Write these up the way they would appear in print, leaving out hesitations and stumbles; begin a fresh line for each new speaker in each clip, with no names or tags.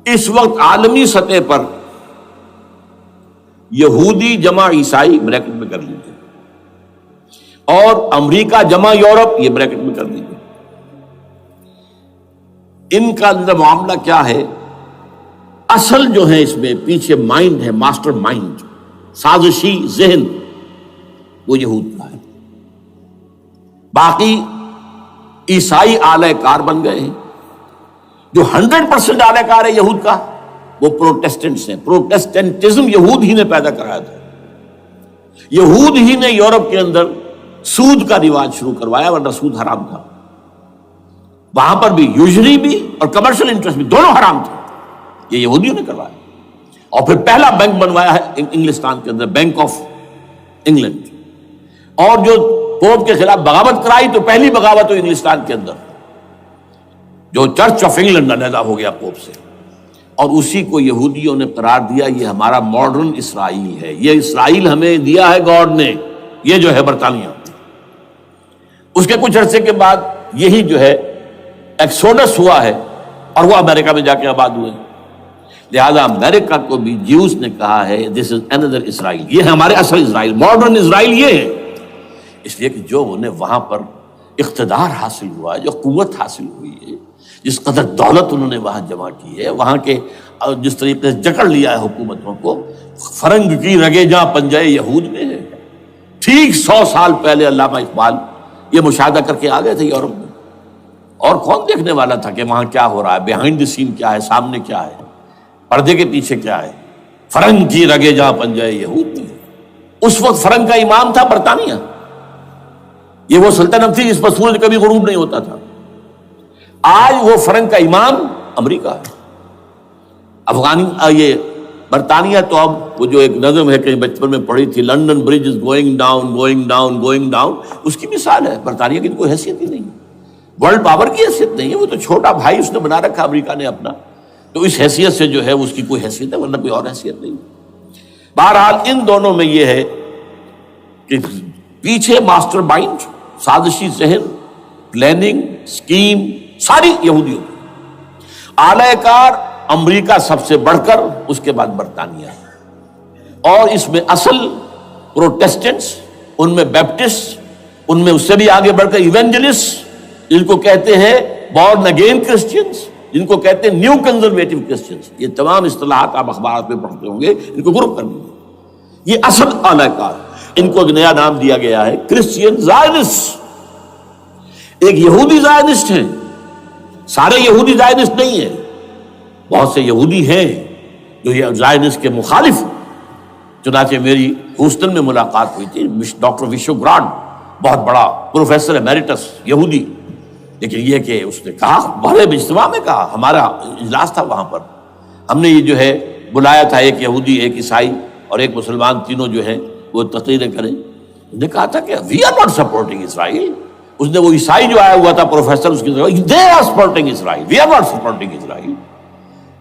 اس وقت عالمی سطح پر یہودی جمع عیسائی بریکٹ میں کر لیجیے، اور امریکہ جمع یورپ یہ بریکٹ میں کر لیجیے، ان کا اندر معاملہ کیا ہے؟ اصل جو ہے اس میں پیچھے مائنڈ ہے، ماسٹر مائنڈ، سازشی ذہن، وہ یہود کا ہے۔ باقی عیسائی آلہ کار بن گئے ہیں۔ جو 100% آلہ کار ہے یہود کا وہ پروٹیسٹنٹس ہیں۔ پروٹیسٹنٹزم یہود ہی نے پیدا کرایا تھا، یہود ہی نے یورپ کے اندر سود کا رواج شروع کروایا، ورنہ سود حرام تھا وہاں پر بھی، یوزری بھی اور کمرشل انٹرسٹ بھی، دونوں حرام تھے، یہ یہودیوں نے کروایا۔ اور پھر پہلا بینک بنوایا ہے انگلستان کے اندر، بینک آف انگلینڈ، اور جو پوپ کے خلاف بغاوت کرائی تو پہلی بغاوت ہوئی انگلستان کے اندر، جو چرچ آف انگلینڈ علیحدہ ہو گیا پوپ سے، اور اسی کو یہودیوں نے قرار دیا یہ ہمارا ماڈرن اسرائیل ہے، یہ اسرائیل ہمیں دیا ہے گاڈ نے، یہ جو ہے برطانیہ۔ اس کے کچھ عرصے کے بعد یہی جو ہے ایکسوڈس ہوا ہے اور وہ امریکہ میں جا کے آباد ہوئے، لہذا امریکہ کو بھی جیوز نے کہا ہے دس از اندر اسرائیل، یہ ہے ہمارے اصل اسرائیل، ماڈرن اسرائیل یہ ہے، اس لیے کہ جو انہیں وہاں پر اقتدار حاصل ہوا ہے، جو قوت حاصل ہوئی ہے، جس قدر دولت انہوں نے وہاں جمع کی ہے، وہاں کے جس طریقے سے جکڑ لیا ہے حکومتوں کو، فرنگ کی رگے جہاں پنجے یہود میں ہے۔ ٹھیک 100 سال پہلے علامہ اقبال یہ مشاہدہ کر کے آ گئے تھے یورپ میں، اور کون دیکھنے والا تھا کہ وہاں کیا ہو رہا ہے، بیہائنڈ دی سین کیا ہے، سامنے کیا ہے، پردے کے پیچھے کیا ہے۔ فرنگ کی رگے جہاں پنجے یہود میں، اس وقت فرنگ کا امام تھا برطانیہ، یہ وہ سلطنت تھی جس پر سورج کبھی غروب نہیں ہوتا تھا۔ آج وہ فرنگ کا امام امریکہ ہے، یہ برطانیہ تو اب وہ جو ایک نظم ہے کہ بچپن میں پڑھی تھی، London bridge is going down going down going down, اس کی مثال ہے۔ برطانیہ کی کوئی حیثیت ہی نہیں، ورلڈ پاور کی حیثیت نہیں ہے، وہ تو چھوٹا بھائی اس نے بنا رکھا امریکہ نے اپنا، تو اس حیثیت سے جو ہے اس کی کوئی حیثیت ہے، ورنہ کوئی اور حیثیت نہیں۔ بہرحال ان دونوں میں یہ ہے کہ پیچھے ماسٹر مائنڈ، سازشی ذہن، پلاننگ، سکیم ساری یہودیوں کی، آلہ کار امریکہ سب سے بڑھ کر، اس کے بعد برطانیہ، اور اس میں اصل پروٹیسٹنٹس، ان میں بیپٹسٹ، ان میں اس سے بھی آگے بڑھ کر ایونجلسٹ، جن کو کہتے ہیں بورن اگین کرسچنز، جن کو کہتے ہیں نیو کنزرویٹو کرسچنز، یہ تمام اصطلاحات آپ اخبارات میں پڑھتے ہوں گے، ان کو گروپ کر لیجیے۔ یہ اصل آلہ کار، ان کو ایک نیا نام دیا گیا ہے کرسچین زائنسٹ۔ ایک یہودی زائنسٹ ہیں، سارے یہودی زائنسٹ نہیں ہیں، بہت سے یہودی ہیں جو یہ زائنسٹ کے مخالف۔ چنانچہ میری ہیوسٹن میں ملاقات ہوئی تھی ڈاکٹر وشو گرانڈ، بہت بڑا پروفیسر ایمیریٹس یہودی، لیکن یہ کہ اس نے کہا، بڑے اجتماع میں کہا، ہمارا اجلاس تھا وہاں پر، ہم نے یہ جو ہے بلایا تھا ایک یہودی، ایک عیسائی اور ایک مسلمان، تینوں جو ہیں وہ تقریریں کریں۔ انہوں نے کہا تھا کہ وی آر ناٹ سپورٹنگ اسرائیل۔ اس نے وہ عیسائی جو آیا ہوا تھا پروفیسر، اس کی طرف they are supporting Israel, we are not supporting Israel.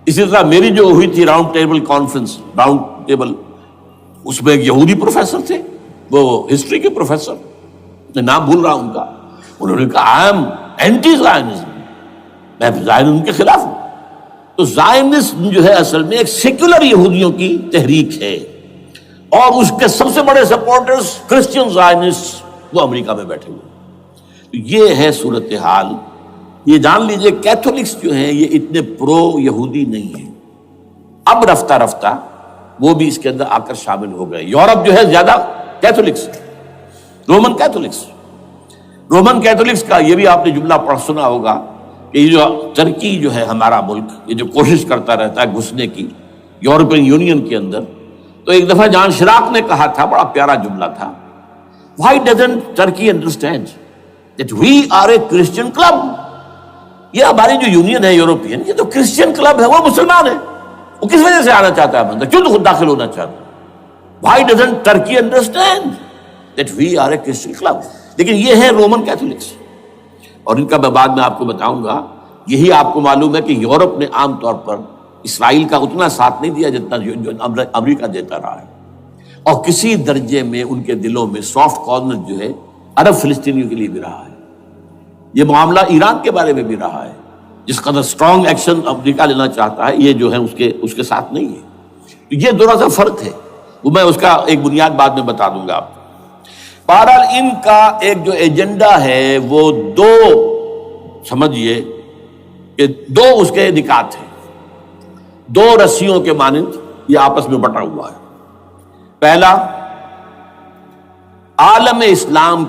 اسی طرح میری جو ہوئی تھی round table conference, round table, اس میں ایک یہودی پروفیسر تھے، وہ ہسٹری کے پروفیسر، میں نام بھول رہا ان کا، انہوں نے کہا آئی ایم اینٹی زائنزم، میں زائنزم کے خلاف ہوں۔ تو زائنزم جو ہے اصل میں ایک سیکولر یہودیوں کی تحریک ہے، اور اس کے سب سے بڑے سپورٹرز کرسچین زائنسٹ وہ امریکہ میں بیٹھے ہوئے۔ تو یہ ہے صورتحال۔ یہ جان لیجئے کیتھولکس جو ہیں یہ اتنے پرو یہودی نہیں ہیں، اب رفتہ رفتہ وہ بھی اس کے اندر آ کر شامل ہو گئے۔ یورپ جو ہے زیادہ Catholics, Roman Catholics, Roman Catholics کا یہ بھی آپ نے جملہ پڑھ سنا ہوگا کہ یہ جو ترکی جو ہے ہمارا ملک، یہ جو کوشش کرتا رہتا ہے گھسنے کی یورپین یونین کے اندر، تو ایک دفعہ جان شراق نے کہا تھا، بڑا پیارا جملہ تھا، Why doesn't Turkey understand that we are a Christian club؟ یہ ہماری جو یونین ہے یورپین، یہ تو کرسچین کلب ہے، وہ مسلمان ہے، وہ کس وجہ سے آنا چاہتا ہے بندہ، کیوں تو خود داخل ہونا چاہتا ہے؟ Why doesn't Turkey understand that we are a Christian club؟ لیکن یہ ہے رومن کیتھولکس، اور ان کا میں بعد میں آپ کو بتاؤں گا۔ یہی آپ کو معلوم ہے کہ یورپ نے عام طور پر اسرائیل کا اتنا ساتھ نہیں دیا جتنا جو امریکہ دیتا رہا ہے، اور کسی درجے میں ان کے دلوں میں سافٹ کارنر جو ہے عرب فلسطینیوں کے لیے بھی رہا ہے۔ یہ معاملہ ایران کے بارے میں بھی رہا ہے، جس قدر اسٹرانگ ایکشن امریکہ لینا چاہتا ہے، یہ جو ہے اس کے ساتھ نہیں ہے۔ یہ دونوں کا فرق ہے، وہ میں اس کا ایک بنیاد بعد میں بتا دوں گا آپ کو۔ بہرحال ان کا ایک جو ایجنڈا ہے وہ دو، سمجھیے کہ دو اس کے نکات ہیں، دو رسیوں کے مانند یہ آپس میں بٹا ہوا ہے۔ پہلا، عالم اسلام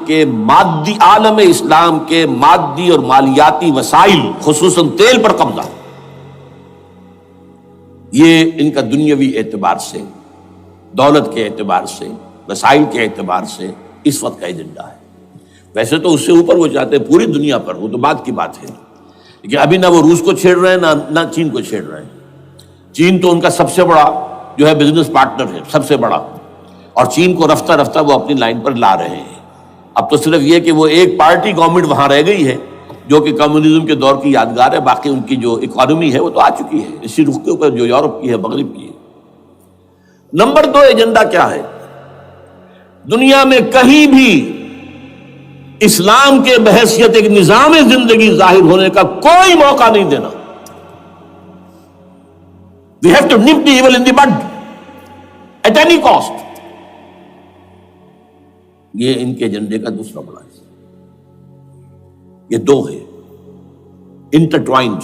کے مادی اور مالیاتی وسائل، خصوصاً تیل پر قبضہ، یہ ان کا دنیاوی اعتبار سے، دولت کے اعتبار سے، وسائل کے اعتبار سے اس وقت کا ایجنڈا ہے۔ ویسے تو اس سے اوپر وہ چاہتے ہیں پوری دنیا پر، وہ تو بعد کی بات ہے، لیکن ابھی نہ وہ روس کو چھیڑ رہے ہیں نہ چین کو چھیڑ رہے ہیں۔ چین تو ان کا سب سے بڑا جو ہے بزنس پارٹنر ہے، سب سے بڑا، اور چین کو رفتہ رفتہ وہ اپنی لائن پر لا رہے ہیں۔ اب تو صرف یہ کہ وہ ایک پارٹی گورنمنٹ وہاں رہ گئی ہے جو کہ کمیونزم کے دور کی یادگار ہے، باقی ان کی جو اکانومی ہے وہ تو آ چکی ہے اسی رخ کے اوپر جو یورپ کی ہے، مغرب کی ہے۔ نمبر دو ایجنڈا کیا ہے؟ دنیا میں کہیں بھی اسلام کے بحیثیت ایک نظام زندگی ظاہر ہونے کا کوئی موقع نہیں دینا۔ We have to nip the evil in the bud at any cost۔ یہ ان کے ایجنڈے کا دوسرا بڑا ہے۔ یہ دو ہے انٹرٹوائنڈ،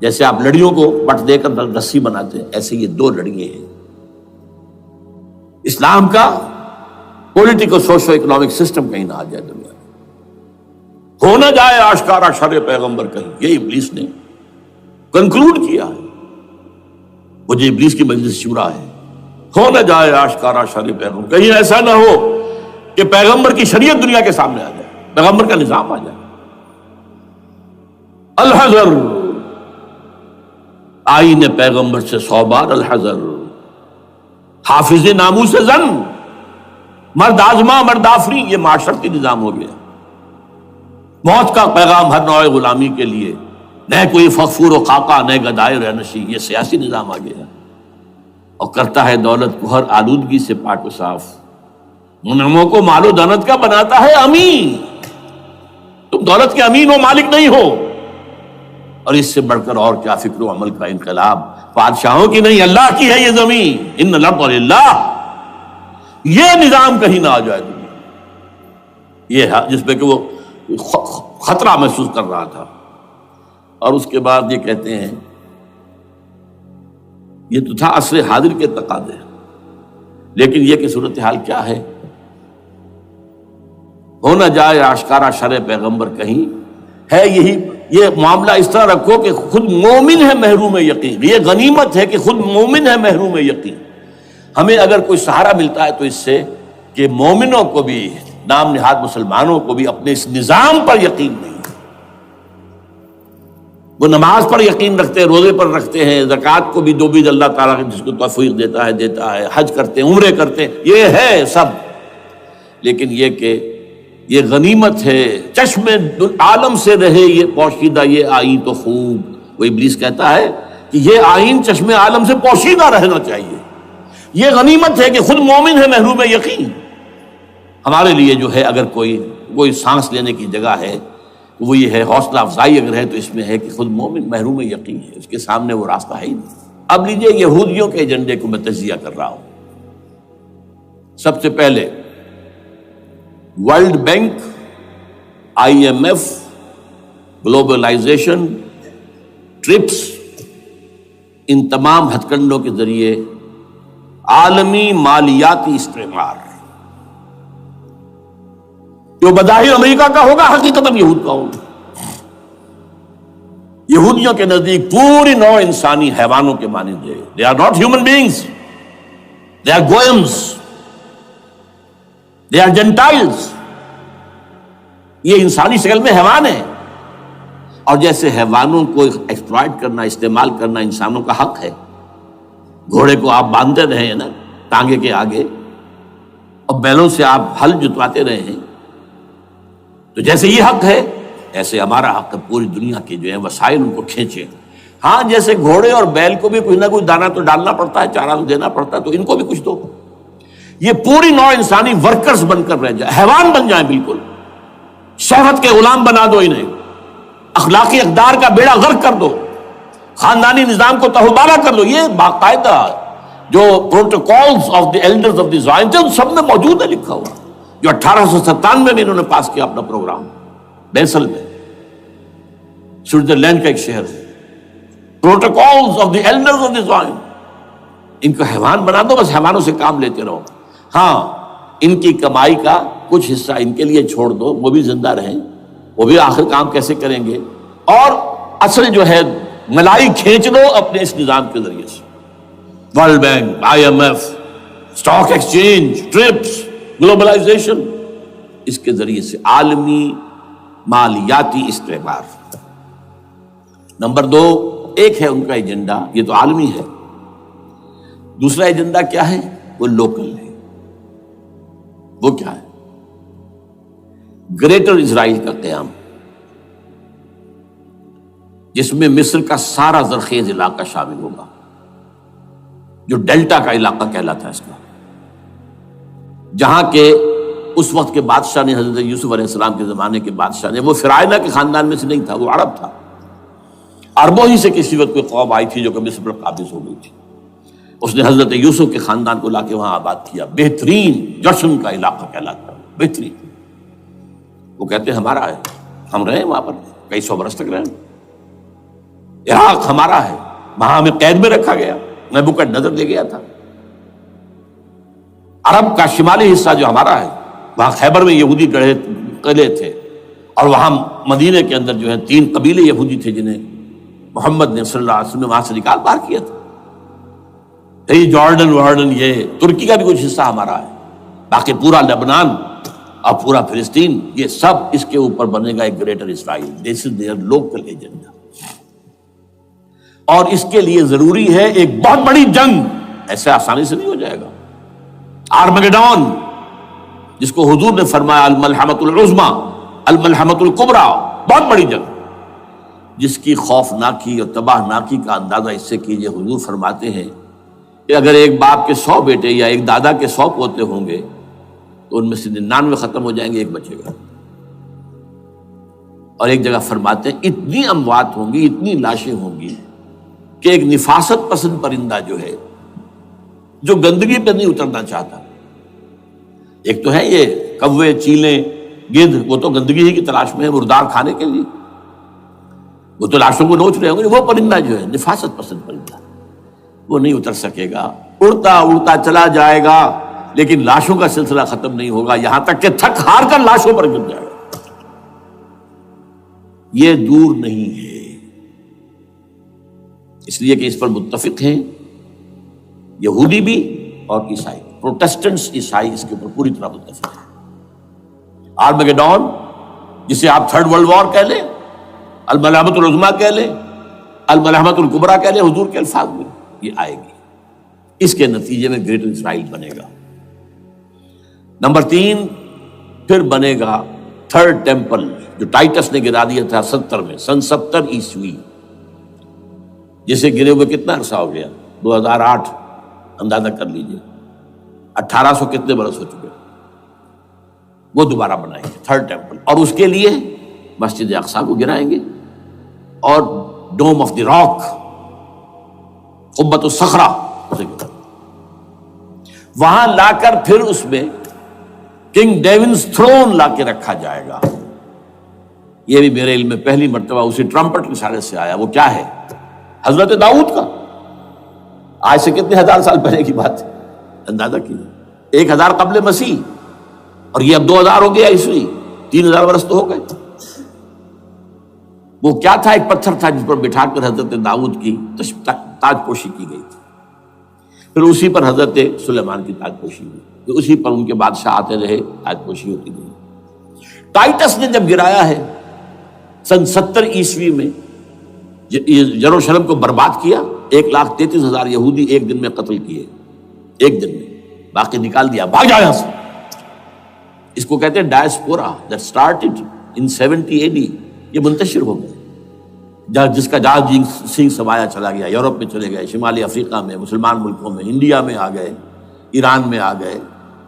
جیسے آپ لڑیوں کو بٹ دے کر رسی بناتے ہیں، ایسے یہ دو لڑیے ہیں۔ اسلام کا پولیٹیکل سوشو اکنامک سسٹم کہیں نہ آ جائے دنیا میں، ہو نہ جائے آشکارا شر پیغمبر کہیں، یہ ابلیس نے کنکلوڈ کیا ہے۔ وہ جو ابلیس کی مجلس شورا ہے، ہو نہ جائے آشکارا شر پیغمبر، کہیں ایسا نہ ہو کہ پیغمبر کی شریعت دنیا کے سامنے آ جائے، پیغمبر کا نظام آ جائے۔ الحذر، آئین پیغمبر سے 100 بار الحذر، حافظ ناموس زن، مرد آزما مرد آفری، یہ معاشرتی نظام ہو گیا۔ موت کا پیغام ہر نوع غلامی کے لیے، نہ کوئی فخور و خاکہ نہ گدائے رہنشی، یہ سیاسی نظام آ گیا، اور کرتا ہے دولت کو ہر آلودگی سے پاک و صاف، منعموں کو مال و دولت کا بناتا ہے امین۔ تم دولت کے امین و مالک نہیں ہو، اور اس سے بڑھ کر اور کیا فکر و عمل کا انقلاب، بادشاہوں کی نہیں اللہ کی ہے یہ زمین، ان الارض للہ۔ یہ نظام کہیں نہ آ جائے دنیا، یہ جس پہ کہ وہ خطرہ محسوس کر رہا تھا۔ اور اس کے بعد یہ کہتے ہیں، یہ تو تھا عصر حاضر کے تقاضے، لیکن یہ کہ صورتحال کیا ہے؟ ہو نہ جائے آشکارا شر پیغمبر کہیں ہے، یہ معاملہ اس طرح رکھو کہ خود مومن ہے محروم یقین، یہ غنیمت ہے کہ خود مومن ہے محروم یقین۔ ہمیں اگر کوئی سہارا ملتا ہے تو اس سے کہ مومنوں کو بھی، نام نہاد مسلمانوں کو بھی اپنے اس نظام پر یقین نہیں، وہ نماز پر یقین رکھتے ہیں، روزے پر رکھتے ہیں، زکوٰۃ کو بھی دو بیج اللہ تعالیٰ جس کو توفیق دیتا ہے، حج کرتے ہیں، عمرے کرتے ہیں، یہ ہے سب، لیکن یہ کہ یہ غنیمت ہے، چشم عالم سے رہے یہ پوشیدہ یہ آئین تو خوب۔ وہ ابلیس کہتا ہے کہ یہ آئین چشم عالم سے پوشیدہ رہنا چاہیے، یہ غنیمت ہے کہ خود مومن ہے محروم یقین۔ ہمارے لیے جو ہے اگر کوئی سانس لینے کی جگہ ہے وہ یہ ہے، حوصلہ افزائی اگر ہے تو اس میں ہے کہ خود مومن محروم یقین ہے، اس کے سامنے وہ راستہ ہے ہی نہیں۔ اب لیجئے یہودیوں کے ایجنڈے کو میں تجزیہ کر رہا ہوں۔ سب سے پہلے World Bank, IMF، globalization, TRIPS, ان تمام ہتھ کنڈوں کے ذریعے عالمی مالیاتی استعمار جو بظاہر امریکہ کا ہوگا حقیقتاً یہود کا ہوگا۔ یہودیوں کے نزدیک پوری نوع انسانی حیوانوں کے مانند ہے۔ They are not human beings, they are goyams, they are Gentiles۔ یہ انسانی شکل میں حیوان ہے، اور جیسے حیوانوں کو ایکسپلائٹ کرنا، استعمال کرنا انسانوں کا حق ہے، گھوڑے کو آپ باندھتے رہے ہیں نا ٹانگے کے آگے، اور بیلوں سے آپ ہل جتواتے رہے ہیں، تو جیسے یہ حق ہے ایسے ہمارا حق ہے پوری دنیا کے جو ہے وسائل ان کو کھینچے۔ ہاں جیسے گھوڑے اور بیل کو بھی کچھ نہ کچھ دانا تو ڈالنا پڑتا ہے، چارہ تو دینا پڑتا ہے، تو ان کو بھی کچھ دو۔ یہ پوری نوع انسانی ورکرز بن کر رہ جائے، حیوان بن جائیں، بالکل شہوت کے غلام بنا دو انہیں، اخلاقی اقدار کا بیڑا غرق کر دو، خاندانی نظام کو تہوبارہ کر دو. یہ باقاعدہ جو protocols of the elders of the Zion سب میں موجود ہے لکھا ہوا، جو 1897 میں انہوں نے پاس کیا اپنا پروگرام بیسل میں، سوئٹزرلینڈ کا ایک شہر ہے. Protocols of the elders of the Zion. ان کو حیوان بنا دو، بس حیوانوں سے کام لیتے رہو. ہاں ان کی کمائی کا کچھ حصہ ان کے لیے چھوڑ دو، وہ بھی زندہ رہیں، وہ بھی آخر کام کیسے کریں گے، اور اصل جو ہے ملائی کھینچ لو اپنے اس نظام کے ذریعے سے. World Bank, IMF، stock exchange, TRIPS, globalization, اس کے ذریعے سے عالمی مالیاتی استعمار. نمبر 2 ایک ہے ان کا ایجنڈا، یہ تو عالمی ہے. دوسرا ایجنڈا کیا ہے؟ وہ لوکل ہے. وہ کیا ہے؟ گریٹر اسرائیل کا قیام، جس میں مصر کا سارا زرخیز علاقہ شامل ہوگا، جو ڈیلٹا کا علاقہ کہلاتا ہے اس کا، جہاں کے اس وقت کے بادشاہ نے، حضرت یوسف علیہ السلام کے زمانے کے بادشاہ نے، وہ فرعونہ کے خاندان میں سے نہیں تھا، وہ عرب تھا. عربوں ہی سے کسی وقت کوئی قوم آئی تھی جو کہ مصر پر قابض ہو گئی تھی. اس نے حضرت یوسف کے خاندان کو لا کے وہاں آباد کیا. بہترین جشن کا علاقہ کہلاتا ہے، بہترین. وہ کہتے ہیں ہمارا ہے، ہم رہے وہاں پر کئی 100 برس تک رہے. عراق ہمارا ہے، وہاں ہمیں قید میں رکھا گیا، نبوکدنضر لے گیا تھا. عرب کا شمالی حصہ جو ہمارا ہے، وہاں خیبر میں یہودی قلعے تھے، اور وہاں مدینے کے اندر جو ہے 3 قبیلے یہودی تھے جنہیں محمد نے صلی اللہ علیہ وسلم نے وہاں سے نکال باہر کیا تھا. یہ جارڈن یہ ترکی کا بھی کچھ حصہ ہمارا ہے. باقی پورا لبنان اور پورا فلسطین، یہ سب اس کے اوپر بنے گا ایک greater Israel. This is there local agenda. اور اس کے لیے ضروری ہے ایک بہت بڑی جنگ. ایسے آسانی سے نہیں ہو جائے گا. آرمگیڈون، جس کو حضور نے فرمایا الملحمۃ العظمیٰ، الملحمۃ الکبریٰ، بہت بڑی جنگ، جس کی خوفناکی اور تباہ ناکی کا اندازہ اس سے کیجئے. حضور فرماتے ہیں کہ اگر ایک باپ کے 100 بیٹے یا ایک دادا کے 100 پوتے ہوں گے تو ان میں سے 99 ختم ہو جائیں گے، ایک بچے گا. اور ایک جگہ فرماتے ہیں اتنی اموات ہوں گی، اتنی لاشیں ہوں گی کہ ایک نفاست پسند پرندہ جو ہے، جو گندگی پہ نہیں اترنا چاہتا. ایک تو ہے یہ کوے، چیلیں، گدھ، وہ تو گندگی ہی کی تلاش میں ہے مردار کھانے کے لیے، وہ تو لاشوں کو نوچ رہے ہوں گے. وہ پرندہ جو ہے نفاست پسند پرندہ، وہ نہیں اتر سکے گا، اڑتا اڑتا چلا جائے گا، لیکن لاشوں کا سلسلہ ختم نہیں ہوگا، یہاں تک کہ تھک ہار کر لاشوں پر گر جائے گا. یہ دور نہیں ہے، اس لیے کہ اس پر متفق ہیں یہودی بھی اور عیسائی. پروٹسٹنٹس، عیسائی اس کے اوپر پوری طرح متفق ہیں. آرمگیڈون، جسے آپ 3rd ورلڈ وار کہہ لیں، الملحمۃ العظمیٰ کہہ لیں، الملحمۃ الکبریٰ کہہ لیں حضور کے الفاظ میں، یہ آئے گی. اس کے نتیجے میں گریٹر اسرائیل بنے گا. نمبر 3 پھر بنے گا 3rd ٹیمپل، جو ٹائٹس نے گرا دیا تھا 70 میں، سن 70 عیسوی، جسے گرے ہوئے کتنا عرصہ ہو گیا؟ 2008. اندازہ کر لیجئے 1800 کتنے برس ہو چکے. وہ دوبارہ بنائیں گے 3rd ٹیمپل، اور اس کے لیے مسجد اقصیٰ کو گرائیں گے، اور ڈوم آف دی راک، قبۃ الصخرہ، وہاں لا کر پھر اس میں کنگ ڈیونز تھرون لا کے رکھا جائے گا. یہ بھی میرے علم میں پہلی مرتبہ اسی ٹرمپٹ رسالے سے آیا. وہ کیا ہے؟ حضرت داؤد کا. آج سے کتنے 1000 سال پہلے کی بات ہے، اندازہ کیجیے. 1000 قبل مسیح، اور یہ اب 2000 ہو گیا عیسوی، 3000 برس تو ہو گئے. وہ کیا تھا؟ ایک پتھر تھا جس پر بٹھا کر حضرت داؤد کی تاج پوشی کی گئی تھی. پھر اسی پر حضرت سلیمان کی تاج پوشی ہوئی، پھر اسی پر ان کے بادشاہ آتے رہے، تاج پوشی ہوتی گئی. ٹائٹس نے جب گرایا ہے سن 70 عیسوی میں، یروشلم کو برباد کیا، 1,33,000 یہودی ایک دن میں قتل کیے، ایک دن میں، باقی نکال دیا، بھاگ جایا سے. اس کو کہتے ہیں diaspora, that started in 70 AD. یہ منتشر ہو گئے، جس کا جہاز سنگھ سمایا چلا گیا، یورپ میں چلے گئے، شمالی افریقہ میں، مسلمان ملکوں میں، انڈیا میں آ گئے، ایران میں آ گئے،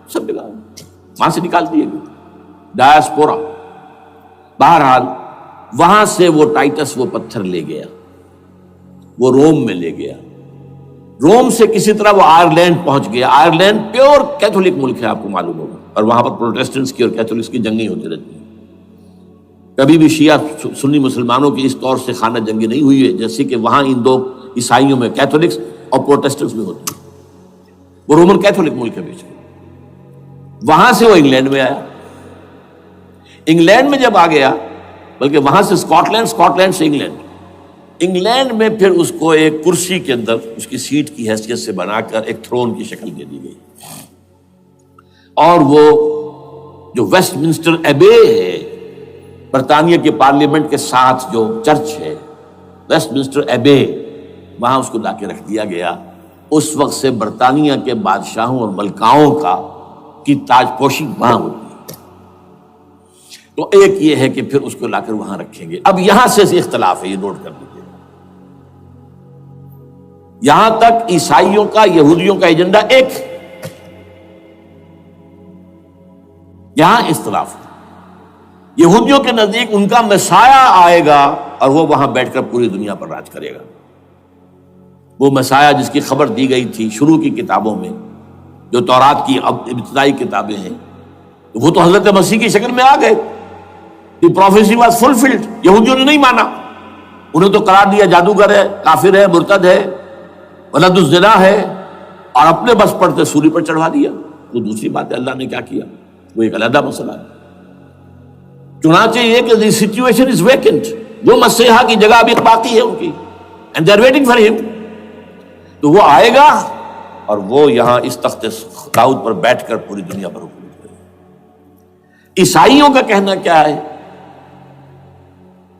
سب جگہ وہاں سے نکال دیے گئے. ڈائسپورا. بہرحال وہاں سے وہ ٹائٹس وہ پتھر لے گیا، وہ روم میں لے گیا، روم سے کسی طرح وہ آئرلینڈ پہنچ گیا۔ آئرلینڈ پیور کیتھولک ملک ہے، آپ کو معلوم ہوگا، اور وہاں پر پروٹیسٹنٹس کی اور کیتھولکس کی جنگیں ہوتی رہتی ہیں۔ کبھی بھی شیعہ سنی مسلمانوں کی اس طور سے خانہ جنگی نہیں ہوئی ہے جیسے کہ وہاں ان دو عیسائیوں میں کیتھولکس اور پروٹیسٹنٹس میں ہوتی ہیں۔ وہ رومن کیتھولک ملک ہے بیچ میں۔ وہاں سے وہ انگلینڈ میں آیا، انگلینڈ میں جب آ گیا، بلکہ وہاں سے اسکاٹ لینڈ سے انگلینڈ میں پھر اس کو ایک کرسی کے اندر اس کی سیٹ کی حیثیت سے بنا کر ایک تھرون کی شکل دے دی گئی، اور وہ جو ویسٹ منسٹر ایبے ہے، برطانیہ کے پارلیمنٹ کے ساتھ جو چرچ ہے ویسٹ منسٹر ایبے، وہاں اس کو لا کے رکھ دیا گیا۔ اس وقت سے برطانیہ کے بادشاہوں اور ملکاؤں کی تاج پوشی وہاں ہوتی ہے۔ تو ایک یہ ہے کہ پھر اس کو لا کر وہاں رکھیں گے۔ اب یہاں سے اختلاف ہے، یہ نوٹ کر لیجیے، یہاں تک عیسائیوں کا یہودیوں کا ایجنڈا ایک، یہاں اختلاف ہے۔ یہودیوں کے نزدیک ان کا مسیح آئے گا اور وہ وہاں بیٹھ کر پوری دنیا پر راج کرے گا۔ وہ مسیح جس کی خبر دی گئی تھی شروع کی کتابوں میں، جو تورات کی ابتدائی کتابیں ہیں، وہ تو حضرت مسیح کی شکل میں آ گئے۔ دی پروفیسی واز فلفلڈ۔ یہودیوں نے نہیں مانا، انہیں تو قرار دیا جادوگر ہے، کافر ہے، مرتد ہے، ولد الزنا ہے، اور اپنے بس پڑتے سولی پر چڑھا دیا۔ وہ دوسری بات ہے، اللہ نے کیا کیا وہ ایک علیحدہ مسئلہ ہے۔ چنانچہ یہ کہ دی سچویشن از ویکنٹ، وہ مسیحا کی جگہ ابھی باقی ہے ان کی، and they are waiting for ہم۔ تو وہ آئے گا اور وہ یہاں اس تخت داؤد پر بیٹھ کر پوری دنیا پر حکومت کرے گا۔ عیسائیوں کا کہنا کیا ہے؟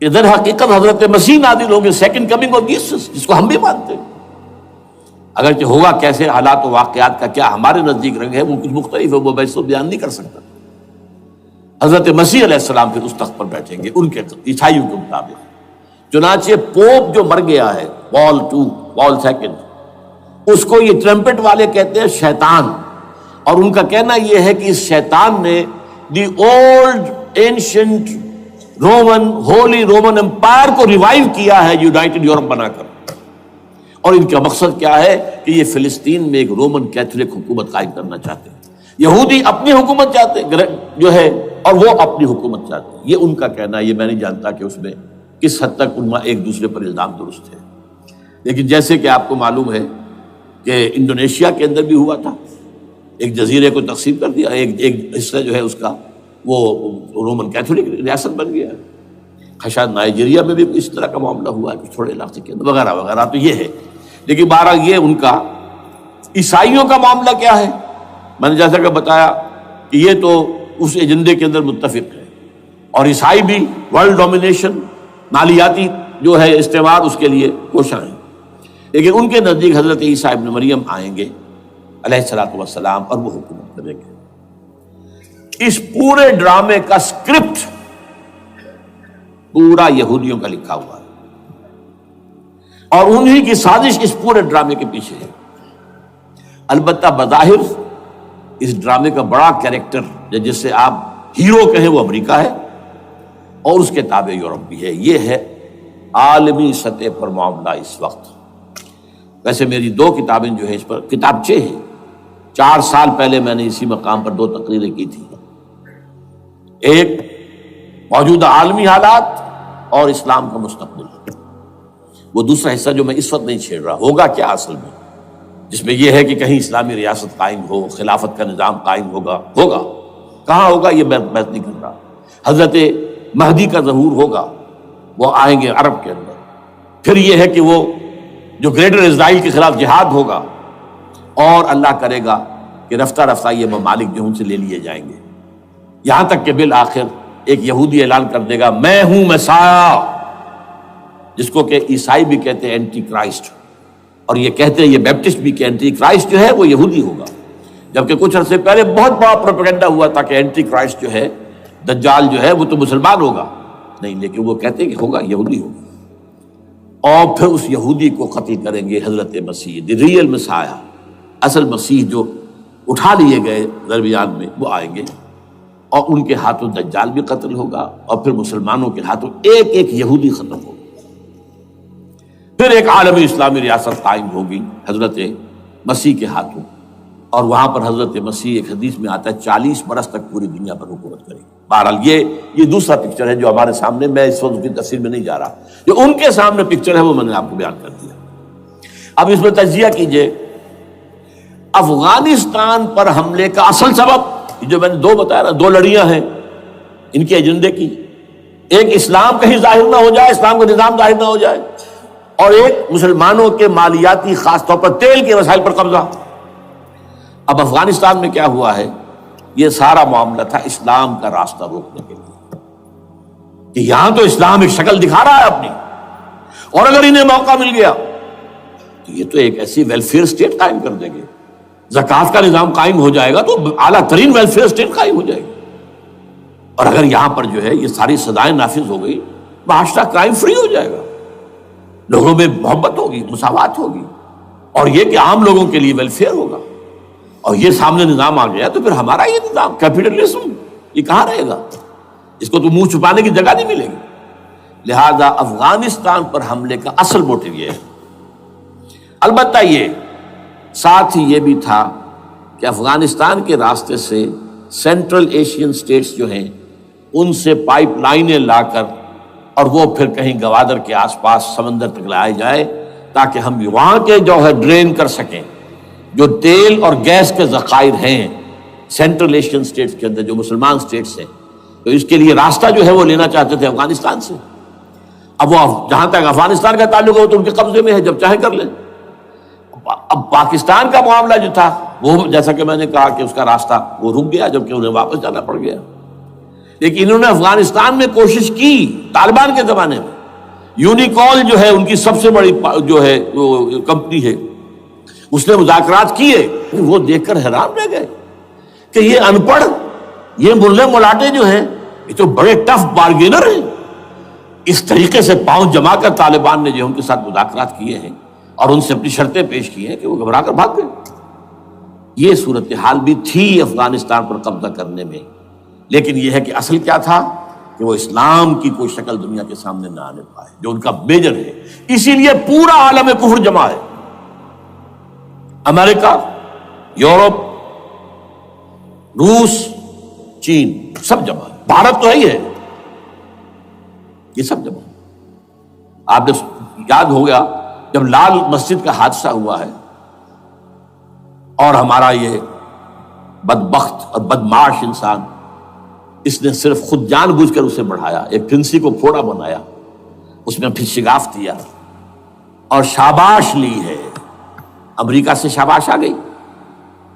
ادھر حقیقت حضرت مسیح نازل ہوں گے، سیکنڈ کمنگ آف جیسس، جس کو ہم بھی مانتے ہیں، اگرچہ ہوگا کیسے، حالات و واقعات کا کیا ہمارے نزدیک رنگ ہے وہ کچھ مختلف ہے، وہ میں اس کو بیان نہیں کر سکتا۔ حضرت مسیح علیہ السلام پھر اس تخت پر بیٹھیں گے ان کے عیسائیوں کے مطابق۔ چنانچہ پوپ جو مر گیا ہے، پال سیکنڈ، اس کو یہ ٹرمپٹ والے کہتے ہیں شیطان، اور ان کا کہنا یہ ہے کہ اس شیطان نے the old ancient holy Roman empire کو ریوائیو کیا ہے یونائٹڈ یورپ بنا کر، اور ان کا مقصد کیا ہے کہ یہ فلسطین میں ایک رومن کیتھولک حکومت قائم کرنا چاہتے ہیں۔ یہودی اپنی حکومت چاہتے جو ہے، اور وہ اپنی حکومت چاہتے ہیں، یہ ان کا کہنا ہے۔ یہ میں نہیں جانتا کہ اس میں کس حد تک ان ایک دوسرے پر الزام درست ہے، لیکن جیسے کہ آپ کو معلوم ہے کہ انڈونیشیا کے اندر بھی ہوا تھا، ایک جزیرے کو تقسیم کر دیا، ایک حصہ جو ہے اس کا وہ رومن کیتھولک ریاست بن گیا ہے۔ شاید نائجیریا میں بھی اس طرح کا معاملہ ہوا ہے کچھ تھوڑے علاقے کے اندر، وغیرہ وغیرہ۔ تو یہ ہے، لیکن بہرحال یہ ان کا۔ عیسائیوں کا معاملہ کیا ہے؟ میں نے جیسا کہ بتایا کہ یہ تو اس ایجنڈے کے اندر متفق ہے، اور عیسائی بھی ورلڈ ڈومینیشن، مالیاتی جو ہے استعمار، اس کے لیے کوشاں ہیں، لیکن ان کے نزدیک حضرت عیسیٰ ابن مریم آئیں گے علیہ الصلوۃ والسلام، اور وہ حکومت کریں گے۔ اس پورے ڈرامے کا اسکرپٹ پورا یہودیوں کا لکھا ہوا ہے، اور انہی کی سازش اس پورے ڈرامے کے پیچھے ہے۔ البتہ بظاہر اس ڈرامے کا بڑا کیریکٹر جس سے آپ ہیرو کہیں وہ امریکہ ہے، اور اس کے تابع یورپ بھی ہے۔ یہ ہے عالمی سطح پر معاملہ اس وقت۔ ویسے میری 2 کتابیں جو ہے اس پر، کتابچے ہیں، 4 سال پہلے میں نے اسی مقام پر 2 تقریریں کی تھی، ایک موجودہ عالمی حالات اور اسلام کا مستقبل، وہ دوسرا حصہ جو میں اس وقت نہیں چھیڑ رہا، ہوگا کیا اصل میں، جس میں یہ ہے کہ کہیں اسلامی ریاست قائم ہو، خلافت کا نظام قائم ہوگا کہاں ہوگا یہ میں بحث نہیں کر رہا۔ حضرت مہدی کا ظہور ہوگا، وہ آئیں گے عرب کے اندر۔ پھر یہ ہے کہ وہ جو گریٹر اسرائیل کے خلاف جہاد ہوگا، اور اللہ کرے گا کہ رفتہ رفتہ یہ ممالک جو ان سے لے لیے جائیں گے، یہاں تک کہ بالآخر ایک یہودی اعلان کر دے گا میں ہوں مسیح، جس کو کہ عیسائی بھی کہتے ہیں اینٹی کرائسٹ، اور یہ کہتے ہیں یہ بیپٹسٹ بھی کہ اینٹی کرائسٹ جو ہے وہ یہودی ہوگا، جبکہ کچھ عرصے پہلے بہت بڑا پروپیگنڈا ہوا تھا کہ اینٹی کرائسٹ جو ہے، دجال جو ہے، وہ تو مسلمان ہوگا، نہیں، لیکن وہ کہتے ہیں کہ ہوگا یہودی ہوگا، اور پھر اس یہودی کو قتل کریں گے حضرت مسیح، دی ریئل مسیح، اصل مسیح جو اٹھا لیے گئے درمیان میں، وہ آئیں گے، اور ان کے ہاتھوں دجال بھی قتل ہوگا، اور پھر مسلمانوں کے ہاتھوں ایک ایک یہودی ختم ہوگا، پھر ایک عالمی اسلامی ریاست قائم ہوگی حضرت مسیح کے ہاتھوں، اور وہاں پر حضرت مسیح ایک حدیث میں آتا ہے 40 برس تک پوری دنیا پر حکومت کرے گی۔ بہرحال یہ دوسرا پکچر ہے جو ہمارے سامنے، میں اس وقت کی تفصیل میں نہیں جا رہا، جو ان کے سامنے پکچر ہے وہ میں نے آپ کو بیان کر دیا۔ اب اس میں تجزیہ کیجئے افغانستان پر حملے کا اصل سبب، جو میں نے دو بتایا نا، دو لڑیاں ہیں ان کے ایجنڈے کی، ایک اسلام کہیں ظاہر نہ ہو جائے، اسلام کا نظام ظاہر نہ ہو جائے، اور ایک مسلمانوں کے مالیاتی خاص طور پر تیل کے وسائل پر قبضہ۔ اب افغانستان میں کیا ہوا ہے، یہ سارا معاملہ تھا اسلام کا راستہ روکنے کے لیے، کہ یہاں تو اسلام ایک شکل دکھا رہا ہے اپنی، اور اگر انہیں موقع مل گیا تو یہ تو ایک ایسی ویلفیئر اسٹیٹ قائم کر دیں گے، زکوٰۃ کا نظام قائم ہو جائے گا تو اعلیٰ ترین ویلفیئر اسٹیٹ قائم ہو جائے گی، اور اگر یہاں پر جو ہے یہ ساری سزائیں نافذ ہو گئی، معاشرہ کرائم فری ہو جائے گا، لوگوں میں محبت ہوگی، مساوات ہوگی، اور یہ کہ عام لوگوں کے لیے ویلفیئر ہوگا، اور یہ سامنے نظام آ گیا تو پھر ہمارا یہ نظام کیپٹلزم یہ کہاں رہے گا، اس کو تو منہ چھپانے کی جگہ نہیں ملے گی۔ لہذا افغانستان پر حملے کا اصل موٹیو یہ ہے۔ البتہ یہ ساتھ ہی یہ بھی تھا کہ افغانستان کے راستے سے سینٹرل ایشین سٹیٹس جو ہیں ان سے پائپ لائنیں لا کر، اور وہ پھر کہیں گوادر کے آس پاس سمندر تک لائے جائے، تاکہ ہم وہاں کے جو ہے ڈرین کر سکیں جو تیل اور گیس کے ذخائر ہیں سینٹرل ایشین سٹیٹس کے اندر جو مسلمان سٹیٹس ہیں، تو اس کے لیے راستہ جو ہے وہ لینا چاہتے تھے افغانستان سے۔ اب وہ جہاں تک افغانستان کا تعلق ہے وہ تو ان کے قبضے میں ہے، جب چاہے کر لیں۔ اب پاکستان کا معاملہ جو تھا وہ جیسا کہ میں نے کہا کہ اس کا راستہ وہ رک گیا، جبکہ انہیں واپس جانا پڑ گیا، لیکن انہوں نے افغانستان میں کوشش کی طالبان کے زمانے میں۔ یونیکال جو ہے ان کی سب سے بڑی جو ہے وہ کمپنی ہے، اس نے مذاکرات کیے، وہ دیکھ کر حیران رہ گئے کہ یہ ان پڑھ، یہ ملے ملاٹے جو ہیں یہ تو بڑے ٹف بارگینر ہیں، اس طریقے سے پاؤں جما کر طالبان نے جو ان کے ساتھ مذاکرات کیے ہیں اور ان سے اپنی شرطیں پیش کی ہیں کہ وہ گھبرا کر بھاگ گئے۔ یہ صورتحال بھی تھی افغانستان پر قبضہ کرنے میں، لیکن یہ ہے کہ اصل کیا تھا کہ وہ اسلام کی کوئی شکل دنیا کے سامنے نہ آنے پائے، جو ان کا میجر ہے۔ اسی لیے پورا عالم کفر جمع ہے، امریکہ، یورپ، روس، چین، سب جمع ہے، بھارت تو ہے ہی ہے، یہ سب جمع ہے۔ آپ نے یاد ہوگا جب لال مسجد کا حادثہ ہوا ہے اور ہمارا یہ بدبخت اور بدمعاش انسان، اس نے صرف خود جان بوجھ کر اسے بڑھایا، ایک پھنسی کو پھوڑا بنایا، اس میں پھر شگاف دیا اور شاباش لی ہے۔ امریکہ سے شاباش آ گئی،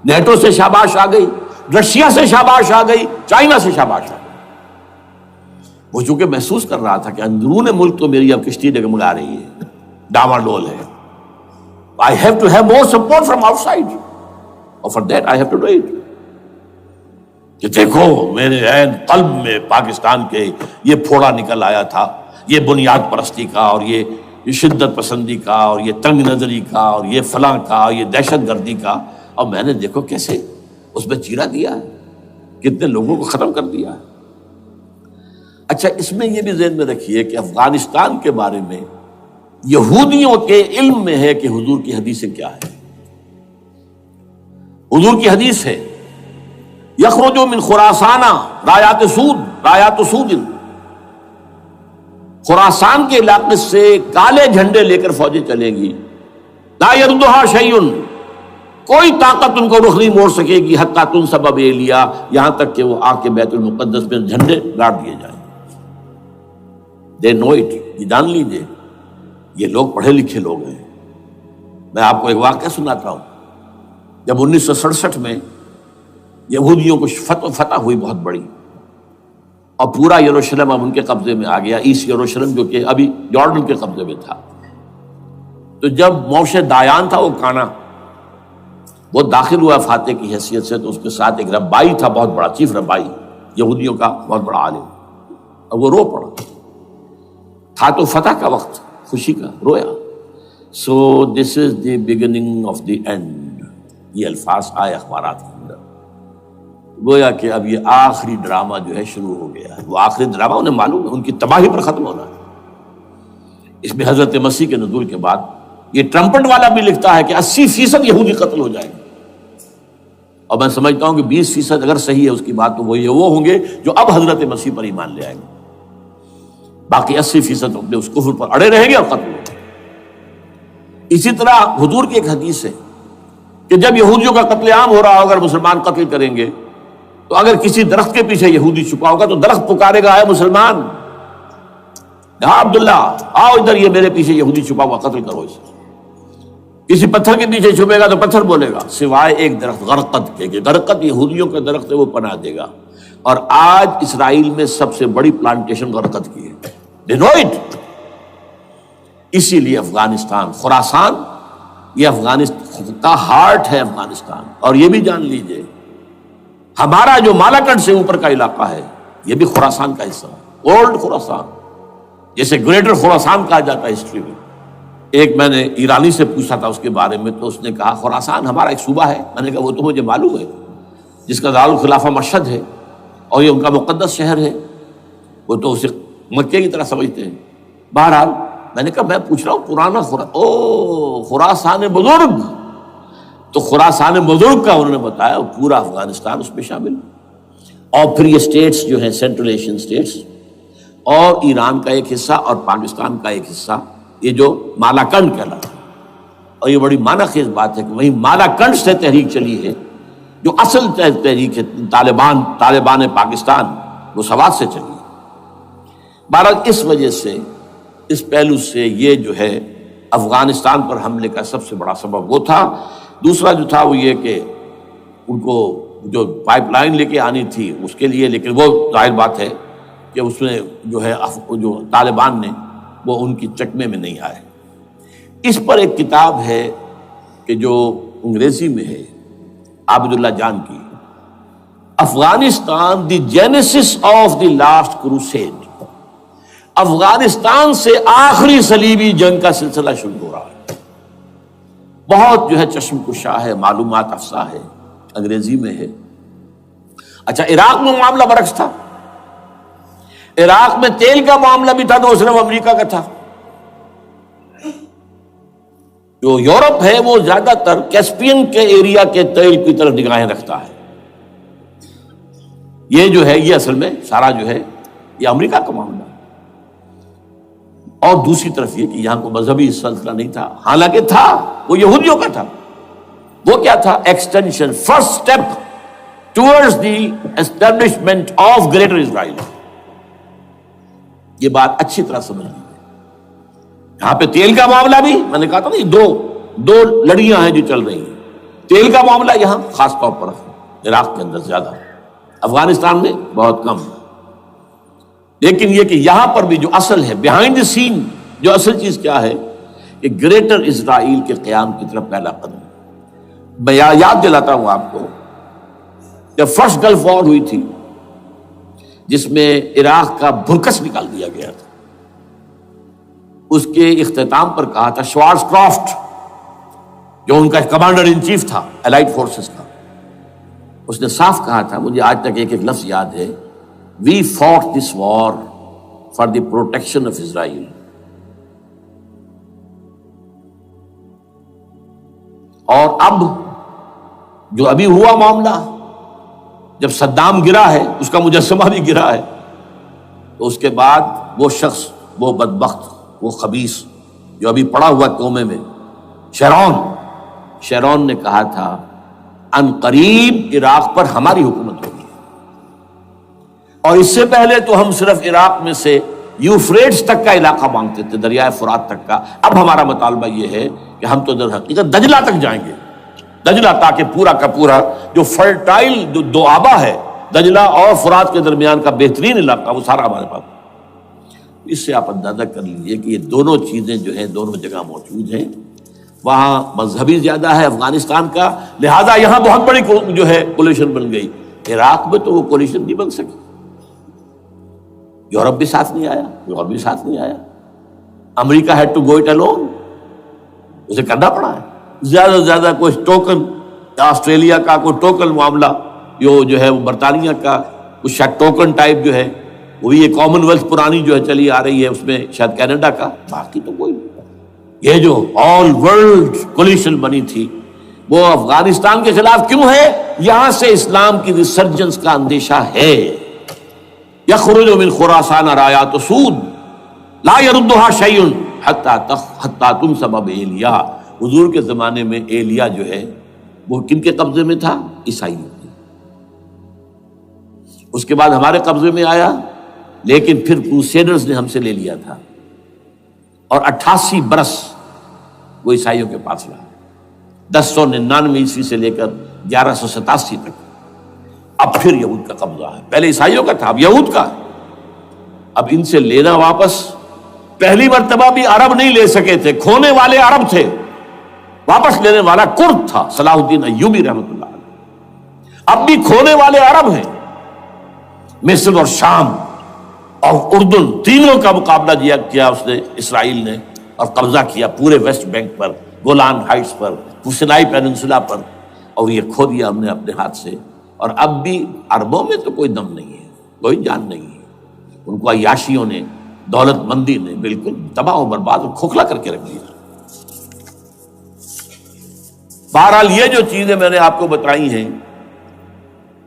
نیٹو سے شاباش آ گئی، رشیا سے شاباش آ گئی، چائنا سے شاباش آ گئی۔ وہ چونکہ محسوس کر رہا تھا کہ اندرون ملک تو میری اب کشتی ڈگمگا رہی ہے، ڈاواڈول ہے، I have to have more support from outside, اور for that I have to do it۔ کہ دیکھو میرے عین قلب میں پاکستان کے یہ پھوڑا نکل آیا تھا، یہ بنیاد پرستی کا اور یہ شدت پسندی کا اور یہ تنگ نظری کا اور یہ فلاں کا اور یہ دہشت گردی کا، اور میں نے دیکھو کیسے اس میں چیرا دیا ہے، کتنے لوگوں کو ختم کر دیا ہے۔ اچھا، اس میں یہ بھی ذہن میں رکھیے کہ افغانستان کے بارے میں یہودیوں کے علم میں ہے کہ حضور کی حدیثیں کیا ہے۔ حضور کی حدیث ہے یخرج من خراسان رایات سود، خراسان کے علاقے سے کالے جھنڈے لے کر فوجیں چلیں گی، لا یردھا شیء، کوئی طاقت ان کو رخ نہیں موڑ سکے گی، حتیٰ تنصب بیلیا، یہاں تک کہ وہ آ کے بیت المقدس میں جھنڈے گاڑ دیے جائیں۔ دے نو اٹ، یہ جان لیجیے یہ لوگ پڑھے لکھے لوگ ہیں۔ میں آپ کو ایک واقعہ سناتا ہوں۔ جب 1967 میں یہودیوں کو فتح ہوئی بہت بڑی، اور پورا یروشلم اب ان کے قبضے میں آ گیا، ایسٹ یروشلم جو کہ ابھی جارڈن کے قبضے میں تھا، تو جب موشے دایان تھا وہ کانا، وہ داخل ہوا فاتح کی حیثیت سے، تو اس کے ساتھ ایک ربائی تھا، بہت بڑا چیف ربائی، یہودیوں کا بہت بڑا عالم، اور وہ رو پڑا، تھا تو فتح کا وقت، خوشی کا، رویا۔ So this is the beginning of the end, یہ الفاظ آئے اخبارات کے اندر۔ گویا کہ اب یہ آخری ڈرامہ جو ہے شروع ہو گیا ہے. وہ آخری ڈرامہ انہیں معلوم ہے ان کی تباہی پر ختم ہونا ہے. اس میں حضرت مسیح کے نزول کے بعد یہ ٹرمپٹ والا بھی لکھتا ہے کہ 80% یہودی قتل ہو جائیں گے. اور میں سمجھتا ہوں کہ 20% اگر صحیح ہے اس کی بات تو وہ ہوں گے جو اب حضرت مسیح پر ایمان لے آئیں گے. باقی 80% اپنے اس کفر پر اڑے رہیں گے اور قتل ہوں گے. اسی طرح حضور کی ایک حدیث ہے کہ جب یہودیوں کا قتل عام ہو رہا ہوگا، مسلمان قتل کریں گے، تو اگر کسی درخت کے پیچھے یہودی چھپا ہوگا تو درخت پکارے گا اے مسلمان، ہاں عبداللہ آؤ ادھر، یہ میرے پیچھے یہودی چھپا ہوا، قتل کرو اسے. کسی پتھر کے پیچھے چھپے گا تو پتھر بولے گا سوائے ایک درخت غرقد کے، کہ غرقد یہودیوں کا درخت ہے، وہ پناہ دے گا. اور آج اسرائیل میں سب سے بڑی پلانٹیشن غرقد کی ہے. They know it. اسی لیے افغانستان، خراسان، یہ افغانستان کا ہارٹ ہے افغانستان. اور یہ بھی جان لیجئے ہمارا جو مالاکنڈ سے اوپر کا علاقہ ہے یہ بھی خراسان کا حصہ ہے، اولڈ خراسان، جیسے گریٹر خراسان کہا جاتا ہے ہسٹری میں. ایک میں نے ایرانی سے پوچھا تھا اس کے بارے میں، تو اس نے کہا خراسان ہمارا ایک صوبہ ہے. میں نے کہا وہ تو مجھے معلوم ہے، جس کا دارالخلافہ مشہد ہے اور یہ ان کا مقدس شہر ہے، وہ تو اسے مکے کی طرح سمجھتے ہیں. بہرحال میں نے کہا میں پوچھ رہا ہوں پرانا خراسان بزرگ، تو خراسان بزرگ کا انہوں نے بتایا پورا افغانستان اس میں شامل. اور پھر یہ اسٹیٹس جو ہیں سینٹرل ایشین اسٹیٹس، اور ایران کا ایک حصہ اور پاکستان کا ایک حصہ، یہ جو مالاکنڈ کہلاتا ہے. اور یہ بڑی معنی خیز بات ہے کہ وہیں مالاکنڈ سے تحریک چلی ہے جو اصل تحریک ہے طالبان پاکستان، وہ سوات سے چلی ہے. بہرحال اس وجہ سے، اس پہلو سے یہ جو ہے افغانستان پر حملے کا سب سے بڑا سبب وہ تھا. دوسرا جو تھا وہ یہ کہ ان کو جو پائپ لائن لے کے آنی تھی اس کے لیے، لیکن وہ ظاہر بات ہے کہ اس میں جو ہے جو طالبان نے وہ ان کی چکمے میں نہیں آئے. اس پر ایک کتاب ہے کہ جو انگریزی میں ہے عابد اللہ جان کی، Afghanistan the genesis of the last crusade. Afghanistan سے آخری صلیبی جنگ کا سلسلہ شروع ہو رہا ہے. بہت جو ہے چشم کشا ہے، معلومات افزا ہے، انگریزی میں ہے. اچھا عراق میں معاملہ برعکس تھا. عراق میں تیل کا معاملہ بھی تھا تو وہ صرف امریکہ کا تھا. جو یورپ ہے وہ زیادہ تر کیسپین کے ایریا کے تیل کی طرف نگاہیں رکھتا ہے. یہ جو ہے یہ اصل میں سارا جو ہے یہ امریکہ کا معاملہ ہے. اور دوسری طرف یہ کہ یہاں کو مذہبی سلسلہ نہیں تھا، حالانکہ تھا، وہ یہودیوں کا تھا. وہ کیا تھا؟ Extension, first step towards the establishment of Greater Israel. یہ بات اچھی طرح سمجھ لیجیے. یہاں پہ تیل کا معاملہ بھی میں نے کہا تھا نا، دو لڑیاں ہیں جو چل رہی ہیں. تیل کا معاملہ یہاں خاص طور پر عراق کے اندر زیادہ، افغانستان میں بہت کم. لیکن یہ کہ یہاں پر بھی جو اصل ہے بیہائنڈ دی سین، جو اصل چیز کیا ہے کہ گریٹر اسرائیل کے قیام کی طرف پہلا قدم. میں یاد دلاتا ہوں آپ کو، جب فرسٹ گلف وار ہوئی تھی جس میں عراق کا بھرکس نکال دیا گیا تھا، اس کے اختتام پر کہا تھا شوارز کرافٹ، جو ان کا کمانڈر ان چیف تھا الائٹ فورسز کا، اس نے صاف کہا تھا، مجھے آج تک ایک ایک لفظ یاد ہے، We fought this war for the protection of Israel. اور اب جو ابھی ہوا معاملہ، جب صدام گرا ہے، اس کا مجسمہ بھی گرا ہے، تو اس کے بعد وہ شخص، وہ بدبخت، وہ خبیث جو ابھی پڑا ہوا کومے میں، شیرون نے کہا تھا ان قریب عراق پر ہماری حکومت ہوگی. اور اس سے پہلے تو ہم صرف عراق میں سے یوفریٹس تک کا علاقہ مانگتے تھے، دریائے فرات تک کا. اب ہمارا مطالبہ یہ ہے کہ ہم تو در حقیقت دجلہ تک جائیں گے، دجلہ، تاکہ پورا کا پورا جو فرٹائل جو دو آبا ہے دجلہ اور فرات کے درمیان کا بہترین علاقہ، وہ سارا ہمارے پاس. اس سے آپ اندازہ کر لیجیے کہ یہ دونوں چیزیں جو ہیں دونوں جگہ موجود ہیں. وہاں مذہبی زیادہ ہے افغانستان کا، لہذا یہاں بہت بڑی جو ہے کولیشن بن گئی. عراق میں تو وہ کولیشن نہیں بن سکی. یورپ بھی ساتھ نہیں آیا، یورپ بھی ساتھ نہیں آیا. امریکہ had to go it alone, اسے کرنا پڑا ہے. زیادہ سے زیادہ کوئی ٹوکن، آسٹریلیا کا کوئی ٹوکن معاملہ جو ہے وہ برطانیہ کا کچھ شاید ٹوکن ٹائپ جو ہے وہی یہ کامن ویلتھ پرانی جو ہے چلی آ رہی ہے، اس میں شاید کینیڈا کا، باقی تو کوئی نہیں۔ یہ جو آل ورلڈ کولیشن بنی تھی وہ افغانستان کے خلاف کیوں ہے؟ یہاں سے اسلام کی ریسرجنس کا اندیشہ ہے۔ یخرج من خراسان رایات سود لا یردھا شیء حتی تنصب بایلیا۔ حضور کے زمانے میں ایلیا جو ہے وہ کن کے قبضے میں تھا؟ عیسائیوں کے۔ اس کے بعد ہمارے قبضے میں آیا، لیکن پھر کروسیڈرز نے ہم سے لے لیا تھا، اور 88 برس وہ عیسائیوں کے پاس رہا، 1099 عیسوی سے لے کر 1187 تک۔ اب پھر یہود کا قبضہ ہے، پہلے عیسائیوں کا تھا، اب یہود کا۔ اب ان سے لینا واپس، پہلی مرتبہ بھی عرب نہیں لے سکے تھے، کھونے والے عرب تھے، واپس لینے والا کرد تھا، صلاح الدین ایوبی رحمۃ اللہ علیہ۔ اب بھی کھونے والے عرب ہیں، مصر اور شام اور اردن، تینوں کا مقابلہ کیا اس نے، اسرائیل نے، اور قبضہ کیا پورے ویسٹ بینک پر، گولان ہائٹس پر، سینائی پیننسولا پر، اور یہ کھو دیا ہم نے اپنے ہاتھ سے۔ اور اب بھی عربوں میں تو کوئی دم نہیں ہے، کوئی جان نہیں ہے، ان کو عیاشیوں نے، دولت مندی نے بالکل تباہ و برباد اور کھوکھلا کر کے رکھ دیا۔ بہرحال یہ جو چیزیں میں نے آپ کو بتائی ہیں،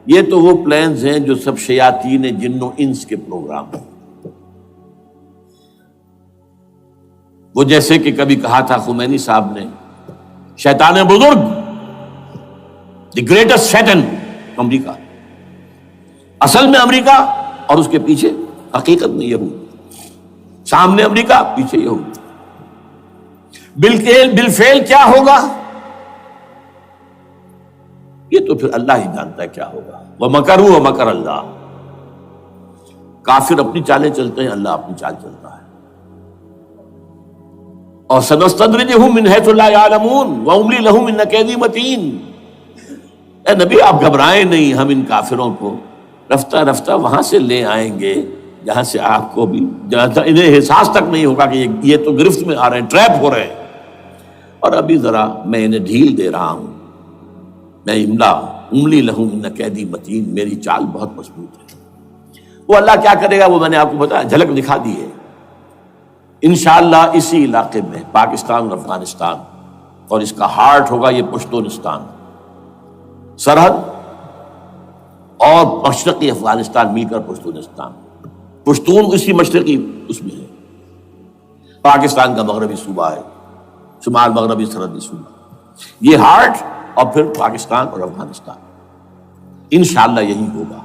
یہ تو وہ پلانز ہیں جو سب شیاطین جن و انس کے پروگرام ہیں۔ وہ جیسے کہ کبھی کہا تھا خمینی صاحب نے، شیطان بزرگ، دی گریٹسٹ شیطن، امریکہ، اصل میں امریکہ، اور اس کے پیچھے حقیقت میں یہود، سامنے امریکہ، پیچھے یہود۔ بالفعل کیا ہوگا یہ تو پھر اللہ ہی جانتا ہے کیا ہوگا۔ وَمَكَرُوا وَمَكَرَ اللَّهُ، کافر اپنی چالیں چلتے ہیں، اللہ اپنی چال چلتا ہے۔ اور سَنَسْتَدْرِجُهُم مِّنْ حَيْثُ لَا يَعْلَمُونَ وَأُمْلِي لَهُمْ إِنَّ كَيْدِي مَتِينٌ۔ اے نبی آپ گھبرائیں نہیں، ہم ان کافروں کو رفتہ رفتہ وہاں سے لے آئیں گے جہاں سے آپ کو بھی، جہاں انہیں احساس تک نہیں ہوگا کہ یہ تو گرفت میں آ رہے ہیں، ٹریپ ہو رہے ہیں، اور ابھی ذرا میں انہیں ڈھیل دے رہا ہوں۔ میں املی لہم ان قیدی متین، میری چال بہت مضبوط ہے۔ وہ اللہ کیا کرے گا وہ میں نے آپ کو بتایا، جھلک دکھا دی ہے۔ انشاءاللہ اسی علاقے میں پاکستان اور افغانستان، اور اس کا ہارٹ ہوگا یہ پشتونستان، سرحد اور مشرقی افغانستان مل کر پشتونستان، پشتون اسی مشرقی اس میں ہے، پاکستان کا مغربی صوبہ ہے، شمال مغربی سرحدی صوبہ، یہ ہارٹ، اور پھر پاکستان اور افغانستان، انشاءاللہ یہی ہوگا۔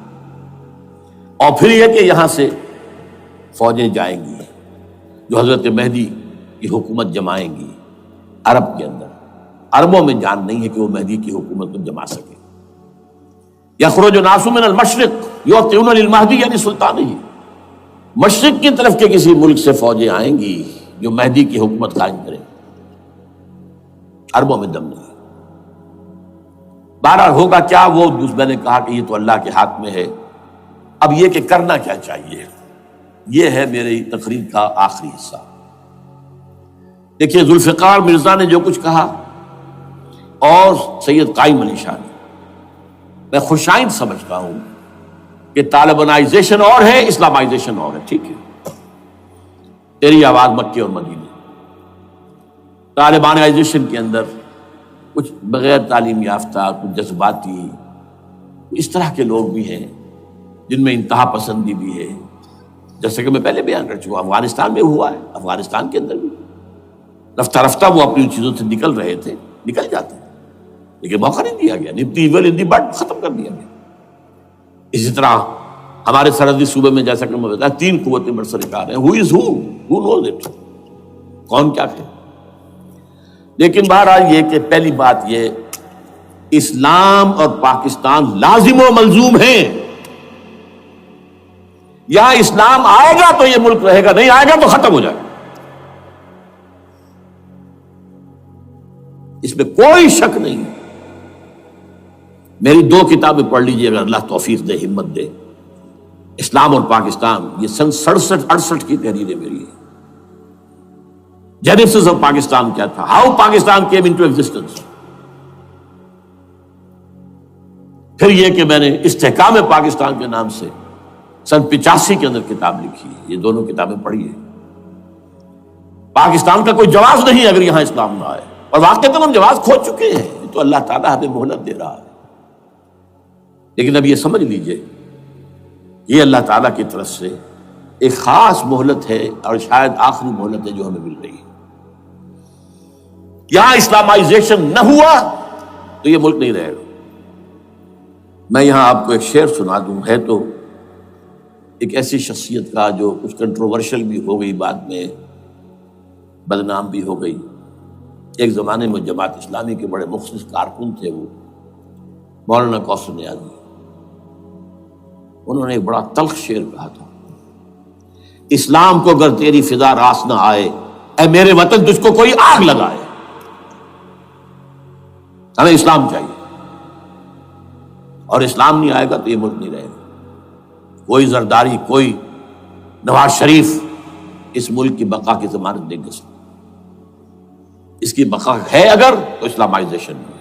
اور پھر یہ کہ یہاں سے فوجیں جائیں گی جو حضرت مہدی کی حکومت جمائیں گی عرب کے اندر۔ عربوں میں جان نہیں ہے کہ وہ مہدی کی حکومت کو جما سکے۔ یخرج ناس من المشرق یؤتون للمہدی یعنی سلطانہ، مشرق کی طرف کے کسی ملک سے فوجیں آئیں گی جو مہدی کی حکومت قائم کریں، عربوں میں دم نہیں۔ بہرحال ہوگا کیا وہ میں نے کہا کہ یہ تو اللہ کے ہاتھ میں ہے۔ اب یہ کہ کرنا کیا چاہیے، یہ ہے میری تقریر کا آخری حصہ۔ دیکھیے ذوالفقار مرزا نے جو کچھ کہا اور سید قائم علی شاہ نے، میں خوشائند سمجھتا ہوں کہ طالبانائزیشن اور ہے، اسلامائزیشن اور ہے، ٹھیک ہے، تیری آواز مکے اور مدینے۔ طالبانائزیشن کے اندر کچھ بغیر تعلیم یافتہ، کچھ جذباتی، اس طرح کے لوگ بھی ہیں جن میں انتہا پسندی بھی ہے، جیسے کہ میں پہلے بیان کر چکا، افغانستان میں ہوا ہے، افغانستان کے اندر بھی رفتہ رفتہ وہ اپنی چیزوں سے نکل رہے تھے، نکل جاتے ہیں، لیکن موقع نہیں دیا گیا، نب دی ایول ان دی بڈ، ختم کر دیا گیا۔ اسی طرح ہمارے سرحدی صوبے میں جیسا کہ میں بتایا 3 قوتیں برسرکار ہیں، who is who knows it، کون کیا کہ۔ لیکن بہرحال یہ کہ پہلی بات یہ، اسلام اور پاکستان لازم و ملزوم ہیں۔ یا اسلام آئے گا تو یہ ملک رہے گا، نہیں آئے گا تو ختم ہو جائے گا، اس میں کوئی شک نہیں۔ میری 2 کتابیں پڑھ لیجیے اگر اللہ توفیق دے، ہمت دے، اسلام اور پاکستان، یہ سن 67-68 کی تحریریں میری ہیں۔ جینیسس آف پاکستان کیا تھا، how Pakistan came into existence. پھر یہ کہ میں نے استحکام پاکستان کے نام سے سن 85 کے اندر کتاب لکھی ہے. یہ دونوں کتابیں پڑھی ہیں. پاکستان کا کوئی جواز نہیں اگر یہاں اسلام نہ آئے، اور واقعتاً ہم جواز کھو چکے ہیں. تو اللہ تعالیٰ ہمیں مہلت دے رہا ہے. لیکن اب یہ سمجھ لیجئے یہ اللہ تعالیٰ کی طرف سے ایک خاص مہلت ہے، اور شاید آخری مہلت ہے جو ہمیں مل رہی ہے. یہاں اسلامائزیشن نہ ہوا تو یہ ملک نہیں رہے گا. میں یہاں آپ کو ایک شعر سنا دوں. ہے تو ایک ایسی شخصیت کا جو کچھ کنٹروورشل بھی ہو گئی، بعد میں بدنام بھی ہو گئی. ایک زمانے میں جماعت اسلامی کے بڑے مخلص کارکن تھے وہ، مولانا کوثر نیازی. انہوں نے ایک بڑا تلخ شعر کہا تھا، اسلام کو اگر تیری فضا راس نہ آئے، اے میرے وطن تجھ کو کوئی آگ لگائے. ہمیں اسلام چاہیے، اور اسلام نہیں آئے گا تو یہ ملک نہیں رہے گا. کوئی زرداری، کوئی نواز شریف اس ملک کی بقا کی ضمانت نہیں دے سکتا. اس کی بقا ہے اگر تو اسلامائزیشن نہیں.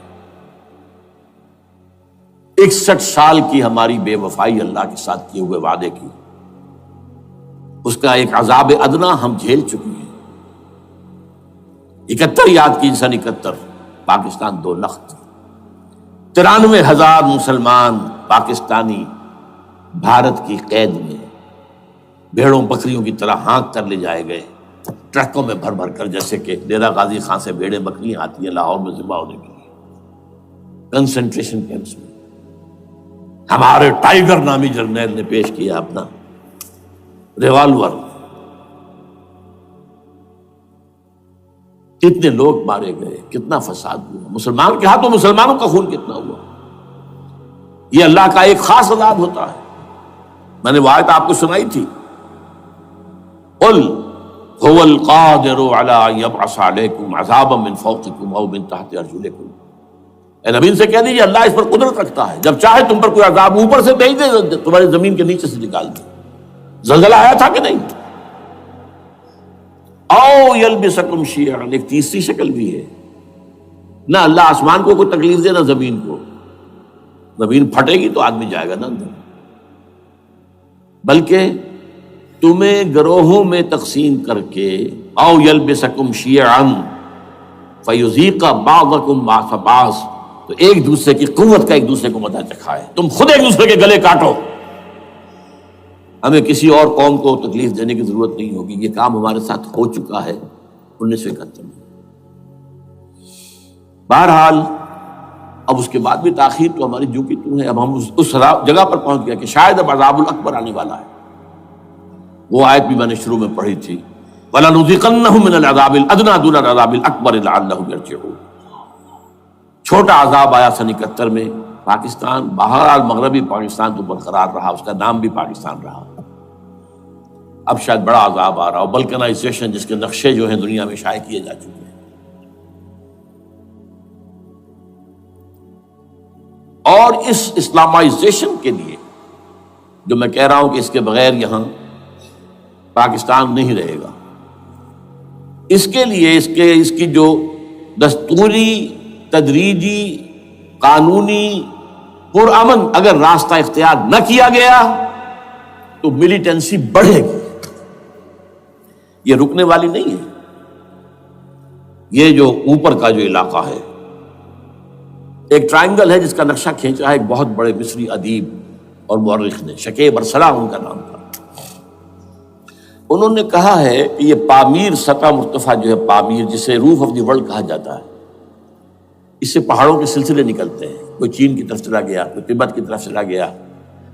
61 سال کی ہماری بے وفائی اللہ کے ساتھ کیے ہوئے وعدے کی، اس کا ایک عذاب ادنا ہم جھیل چکے ہیں. 71 یاد کی سن 71 پاکستان 2 لخت، 93,000 مسلمان پاکستانی بھارت کی قید میں بھیڑوں بکریوں کی طرح ہانک کر لے جائے گئے، ٹرکوں میں بھر بھر کر، جیسے کہ ڈیرہ غازی خان سے بھیڑیں بکریاں آتی ہیں لاہور میں ذبح ہونے کے لیے. کنسنٹریشن کیمپس میں ہمارے ٹائیگر نامی جرنیل نے پیش کیا اپنا ریوالور. کتنے لوگ مارے گئے، کتنا فساد ہوا. مسلمان کے ہاتھوں مسلمانوں کا خون کتنا ہوا. یہ اللہ کا ایک خاص عذاب ہوتا ہے. میں نے وہ آیت آپ کو سنائی تھی، قل هو القادر على ان يبعث عليكم عذابا من فوقكم او من تحت ارجلكم. اے نبی سے کہہ دیجیے اللہ اس پر قدرت رکھتا ہے، جب چاہے تم پر کوئی عذاب اوپر سے بھیج دے، تمہاری زمین کے نیچے سے نکال دے. زلزلہ آیا تھا کہ نہیں؟ او یلبسکم شیعا، ایک تیسری شکل بھی ہے. نہ اللہ آسمان کو کوئی تکلیف دے، نہ زمین کو. زمین پھٹے گی تو آدمی جائے گا نا اندر، بلکہ تمہیں گروہوں میں تقسیم کر کے او یلبسکم شیعا فیذیق بعضکم بعض بعض، تو ایک دوسرے کی قوت کا ایک دوسرے کو مزہ چکھائے. تم خود ایک دوسرے کے گلے کاٹو. ہمیں کسی اور قوم کو تکلیف دینے کی ضرورت نہیں ہوگی. یہ کام ہمارے ساتھ ہو چکا ہے 1971 میں. بہرحال اب اس کے بعد بھی تاخیر تو ہماری جو کی تو ہے. اب ہم اس جگہ پر پہنچ گیا کہ شاید اب عذاب الاکبر آنے والا ہے. وہ آیت بھی میں نے شروع میں پڑھی تھی، وَلَنُذِيقَنَّهُم مِّنَ الْعَذَابِ الْأَدْنَىٰ دُونَ الْعَذَابِ الْأَكْبَرِ لَعَلَّهُمْ يَرْجِعُونَ. چھوٹا عذاب آیا سن 71 میں پاکستان. بہرحال مغربی پاکستان تو برقرار رہا، اس کا نام بھی پاکستان رہا. اب شاید بڑا عذاب آ رہا ہو، بلکنائزیشن جس کے نقشے جو ہیں دنیا میں شائع کیے جا چکے ہیں. اور اس اسلامائزیشن کے لیے جو میں کہہ رہا ہوں کہ اس کے بغیر یہاں پاکستان نہیں رہے گا، اس کے لیے اس کی جو دستوری، تدریجی، قانونی، پرامن اگر راستہ اختیار نہ کیا گیا تو ملیٹنسی بڑھے گی. یہ رکنے والی نہیں ہے. یہ جو اوپر کا جو علاقہ ہے ایک ٹرائنگل ہے جس کا نقشہ کھینچا ہے ایک بہت بڑے مصری ادیب اور مورخ نے، شکیب ارسلان ان کا نام تھا. انہوں نے کہا ہے کہ یہ پامیر سطح مرتفع جو ہے، پامیر جسے روف آف دی ورلڈ کہا جاتا ہے، اس سے پہاڑوں کے سلسلے نکلتے ہیں. کوئی چین کی طرف چلا گیا، کوئی تبت کی طرف چلا گیا،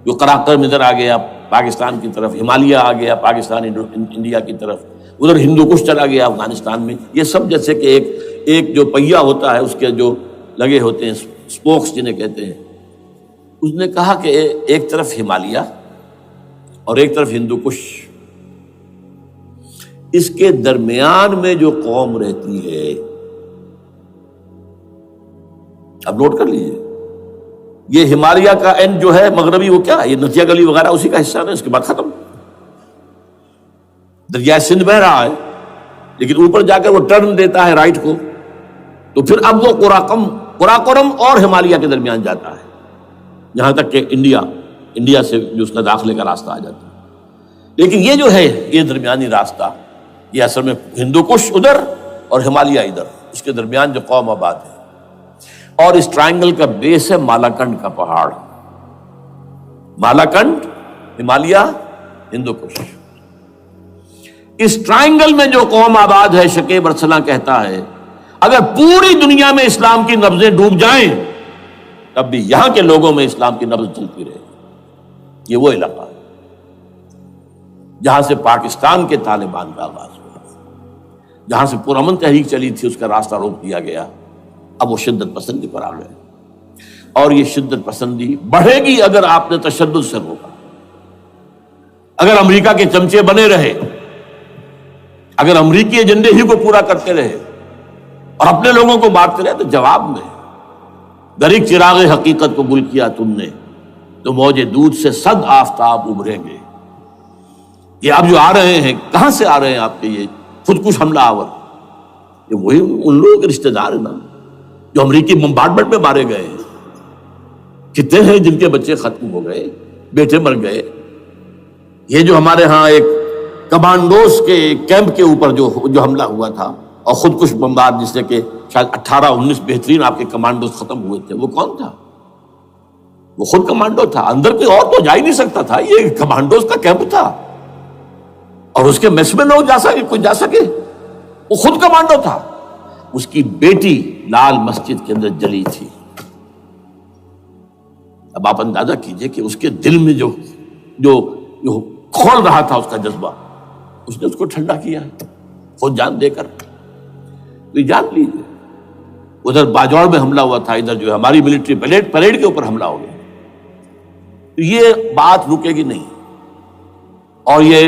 جو قراقرم ادھر آ گیا پاکستان کی طرف، ہمالیہ آ گیا پاکستان انڈیا کی طرف، ادھر ہندو کش چلا گیا افغانستان میں. یہ سب جیسے کہ ایک جو پہیا ہوتا ہے اس کے جو لگے ہوتے ہیں اسپوکس جنہیں کہتے ہیں. اس نے کہا کہ ایک طرف ہمالیہ اور ایک طرف ہندو کش، اس کے درمیان میں جو قوم رہتی ہے، اب نوٹ کر لیجیے، یہ ہمالیہ کا اینڈ جو ہے مغربی، وہ کیا ہے، یہ نتیا گلی وغیرہ اسی کا حصہ ہے. اس کے بعد ختم، دریائے سندھ بہ رہا ہے، لیکن اوپر جا کر وہ ٹرن دیتا ہے رائٹ کو، تو پھر اب وہ قراقرم اور ہمالیہ کے درمیان جاتا ہے. یہاں تک کہ انڈیا سے جو اس کا داخلے کا راستہ آ جاتا ہے۔ لیکن یہ جو ہے یہ درمیانی راستہ، یہ اصل میں ہندو کش ادھر اور ہمالیہ ادھر، اس کے درمیان جو قوم آباد ہے، اور اس ٹرائنگل کا بیس ہے مالاکنڈ کا پہاڑ، مالاکنڈ، ہمالیہ، ہندو کش۔ اس ٹرائنگل میں جو قوم آباد ہے، شکیب ارسلان کہتا ہے اگر پوری دنیا میں اسلام کی نبضیں ڈوب جائیں تب بھی یہاں کے لوگوں میں اسلام کی نبض چلتی رہے۔ یہ وہ علاقہ ہے جہاں سے پاکستان کے طالبان کا آغاز ہوا، جہاں سے پرامن تحریک چلی تھی، اس کا راستہ روک دیا گیا۔ اب وہ شدت پسندی پر آ گئے، اور یہ شدت پسندی بڑھے گی اگر آپ نے تشدد سے روکا، اگر امریکہ کے چمچے بنے رہے، اگر امریکی ایجنڈے ہی کو پورا کرتے رہے اور اپنے لوگوں کو مارتے رہے، تو جواب میں دریک چراغ حقیقت کو گل کیا تم نے تو موج دودھ سے صد آفتاب ابھریں گے۔ یہ اب جو آ رہے ہیں، کہاں سے آ رہے ہیں آپ کے یہ خودکش حملہ آور؟ یہ وہی ان لوگوں کے رشتہ دار ہیں نا جو امریکی بمبارڈمنٹ میں مارے گئے ہیں۔ کتنے ہیں جن کے بچے ختم ہو گئے، بیٹے مر گئے۔ یہ جو ہمارے ہاں ایک کمانڈوز کے کیمپ کے اوپر جو حملہ ہوا تھا اور خودکش بمبار، جس سے کہ شاید 18-19 بہترین آپ کے کمانڈوز ختم ہوئے تھے، وہ کون تھا؟ وہ خود کمانڈو تھا، اندر کوئی اور تو جا ہی نہیں سکتا تھا، یہ کمانڈوز کا کیمپ تھا، اور اس کے میس میں لوگ کوئی جا سکے؟ وہ خود کمانڈو تھا۔ اس کی بیٹی لال مسجد کے اندر جلی تھی۔ اب آپ اندازہ کیجئے کہ اس کے دل میں جو کھول رہا تھا اس کا جذبہ، اس نے اس کو ٹھنڈا کیا خود جان دے کر۔ تو جان لیجیے، ادھر باجوڑ میں حملہ ہوا تھا، ادھر جو ہماری ملٹری پریڈ کے اوپر حملہ ہو گیا۔ تو یہ بات رکے گی نہیں، اور یہ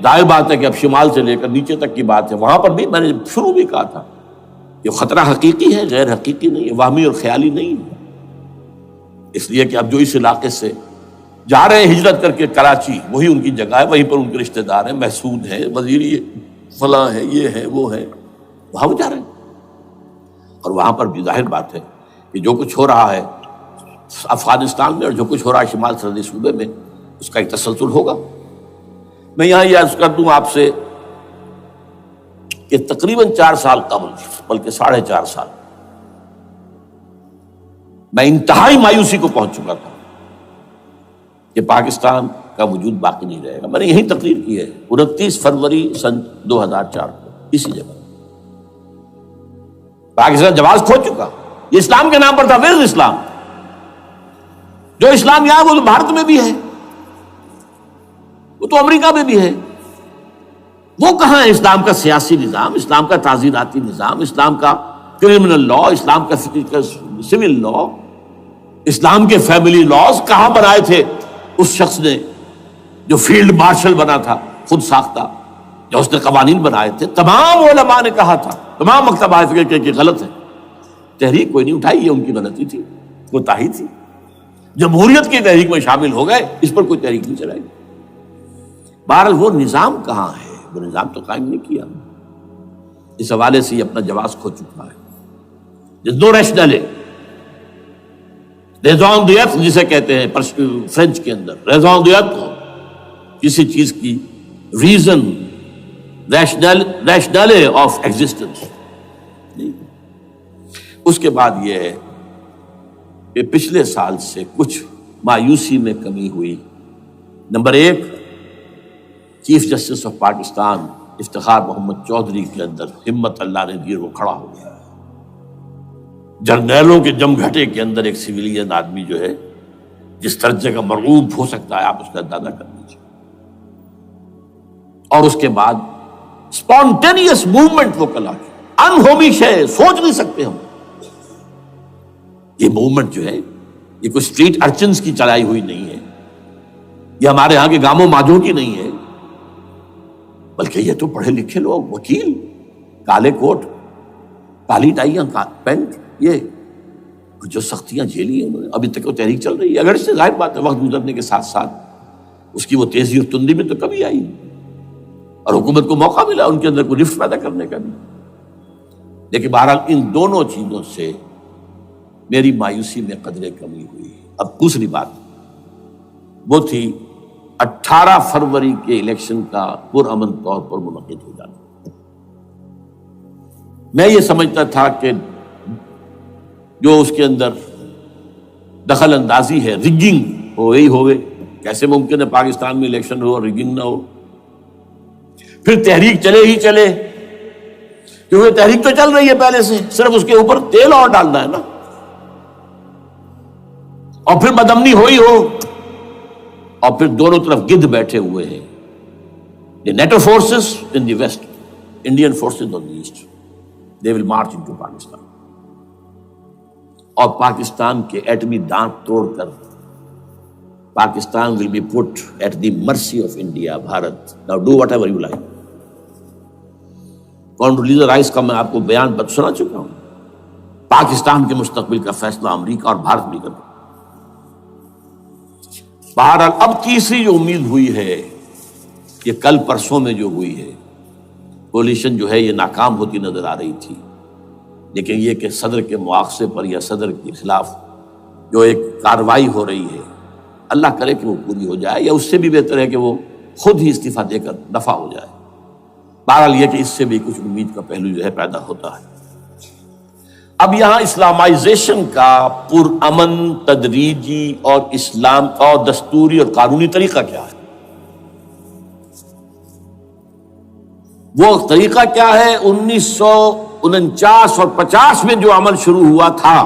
ظاہر بات ہے کہ اب شمال سے لے کر نیچے تک کی بات ہے۔ وہاں پر بھی میں نے شروع بھی کہا تھا یہ خطرہ حقیقی ہے، غیر حقیقی نہیں ہے، وہمی اور خیالی نہیں ہے۔ اس لیے کہ اب جو اس علاقے سے جا رہے ہیں ہجرت کر کے کراچی، وہی ان کی جگہ ہے، وہیں پر ان کے رشتہ دار ہیں، محسود ہیں، وزیری فلاں ہے، یہ ہے وہ ہے، وہاں وہ جا رہے ہیں۔ اور وہاں پر بھی ظاہر بات ہے کہ جو کچھ ہو رہا ہے افغانستان میں اور جو کچھ ہو رہا ہے شمال سرحدی صوبے میں، اس کا ایک تسلسل ہوگا۔ میں یہاں یہ عرض کر دوں آپ سے کہ تقریباً 4 سال قبل، بلکہ 4.5 سال، میں انتہائی مایوسی کو پہنچ چکا تھا کہ پاکستان کا وجود باقی نہیں رہے گا۔ میں نے یہی تقریر کی ہے 29 فروری سن 2004 کو، اسی جگہ۔ پاکستان جواز کھو چکا، یہ اسلام کے نام پر تھا، ویئر اسلام؟ جو اسلام یہاں وہ تو بھارت میں بھی ہے، وہ تو امریکہ میں بھی ہے۔ وہ کہاں ہے اسلام کا سیاسی نظام، اسلام کا تعزیراتی نظام، اسلام کا کرمنل لا، اسلام کا سول لا، اسلام کے فیملی لاز کہاں بنائے تھے اس شخص نے جو فیلڈ مارشل بنا تھا، خود ساختہ، جو اس نے قوانین بنائے تھے؟ تمام علماء نے کہا تھا، تمام مکتبہ فکر کہ غلط ہے، تحریک کوئی نہیں اٹھائی، یہ ان کی غلطی تھی، کوتاہی تھی۔ جمہوریت کی تحریک میں شامل ہو گئے، اس پر کوئی تحریک نہیں چلائی۔ بہرحال وہ نظام کہاں ہے؟ وہ نظام تو قائم نہیں کیا۔ اس حوالے سے یہ اپنا جواز کھو چکا ہے۔ نو ریشنل ریزون دیت جسے کہتے ہیں فرینچ کے اندر، ریزون دیت کسی چیز کی ریزن، ریشنل آف ایگزسٹنس۔ اس کے بعد یہ ہے کہ پچھلے سال سے کچھ مایوسی میں کمی ہوئی۔ Number 1، chief justice of Pakistan Iftikhar Muhammad Chaudhry کے اندر ہمت اللہ نے دی، وہ کھڑا ہو گیا۔ جرنیلوں کے جم گھٹے کے اندر ایک سویلین آدمی جو ہے جس درجے کا مرغوب ہو سکتا ہے، آپ اس کا اندازہ کر لیجیے۔ اور اس کے بعد اسپونٹینیس موومنٹ وہ کلا کی، انہومی شے، سوچ نہیں سکتے ہم۔ یہ موومنٹ جو ہے یہ کوئی اسٹریٹ ارچنز کی چلائی ہوئی نہیں ہے، یہ ہمارے ہاں کے گاموں ماجھوں کی نہیں ہے، بلکہ یہ تو پڑھے لکھے لوگ، وکیل، کالے کوٹ، کالی ٹائیاں، پینٹ، یہ جو سختیاں جھیلی ہیں انہوں نے، ابھی تک وہ تحریک چل رہی ہے۔ اگر اس سے ظاہر بات ہے وقت گزرنے کے ساتھ ساتھ اس کی وہ تیزی اور تندی میں تو کمی آئی، اور حکومت کو موقع ملا ان کے اندر کوئی رفت پیدا کرنے کا بھی۔ لیکن بہرحال ان دونوں چیزوں سے میری مایوسی میں قدرے کمی ہوئی۔ اب دوسری بات وہ تھی 18 فروری کے الیکشن کا پرامن طور پر منعقد ہو جانا۔ میں یہ سمجھتا تھا کہ جو اس کے اندر دخل اندازی ہے، ریگنگ ہو گئی ہوگی، کیسے ممکن ہے پاکستان میں الیکشن ہو اور ریگنگ نہ ہو؟ پھر تحریک چلے ہی چلے، کیونکہ تحریک تو چل رہی ہے پہلے سے، صرف اس کے اوپر تیل اور ڈالنا ہے نا، اور پھر مدمنی ہوئی ہو، اور پھر دونوں طرف گدھ بیٹھے ہوئے ہیں، the NATO forces in the west, Indian forces on the east, they will march into Pakistan، اور پاکستان کے ایٹمی دانت توڑ کر Pakistan will be put at the mercy of India، Bharat. Now do whatever you like۔ Condoleezza Rice کا میں آپ کو بیان سنا چکا ہوں، پاکستان کے مستقبل کا فیصلہ امریکہ اور بھارت بھی کرتا۔ بہرحال اب تیسری جو امید ہوئی ہے، یہ کل پرسوں میں جو ہوئی ہے، کولیشن جو ہے یہ ناکام ہوتی نظر آ رہی تھی، لیکن یہ کہ صدر کے مواخذے پر یا صدر کے خلاف جو ایک کارروائی ہو رہی ہے، اللہ کرے کہ وہ پوری ہو جائے، یا اس سے بھی بہتر ہے کہ وہ خود ہی استعفیٰ دے کر دفع ہو جائے۔ بہرحال یہ کہ اس سے بھی کچھ امید کا پہلو جو ہے پیدا ہوتا ہے۔ اب یہاں اسلامائزیشن کا پرامن، تدریجی اور اسلام اور دستوری اور قانونی طریقہ کیا ہے؟ وہ طریقہ کیا ہے؟ 1949 اور 50 میں جو عمل شروع ہوا تھا،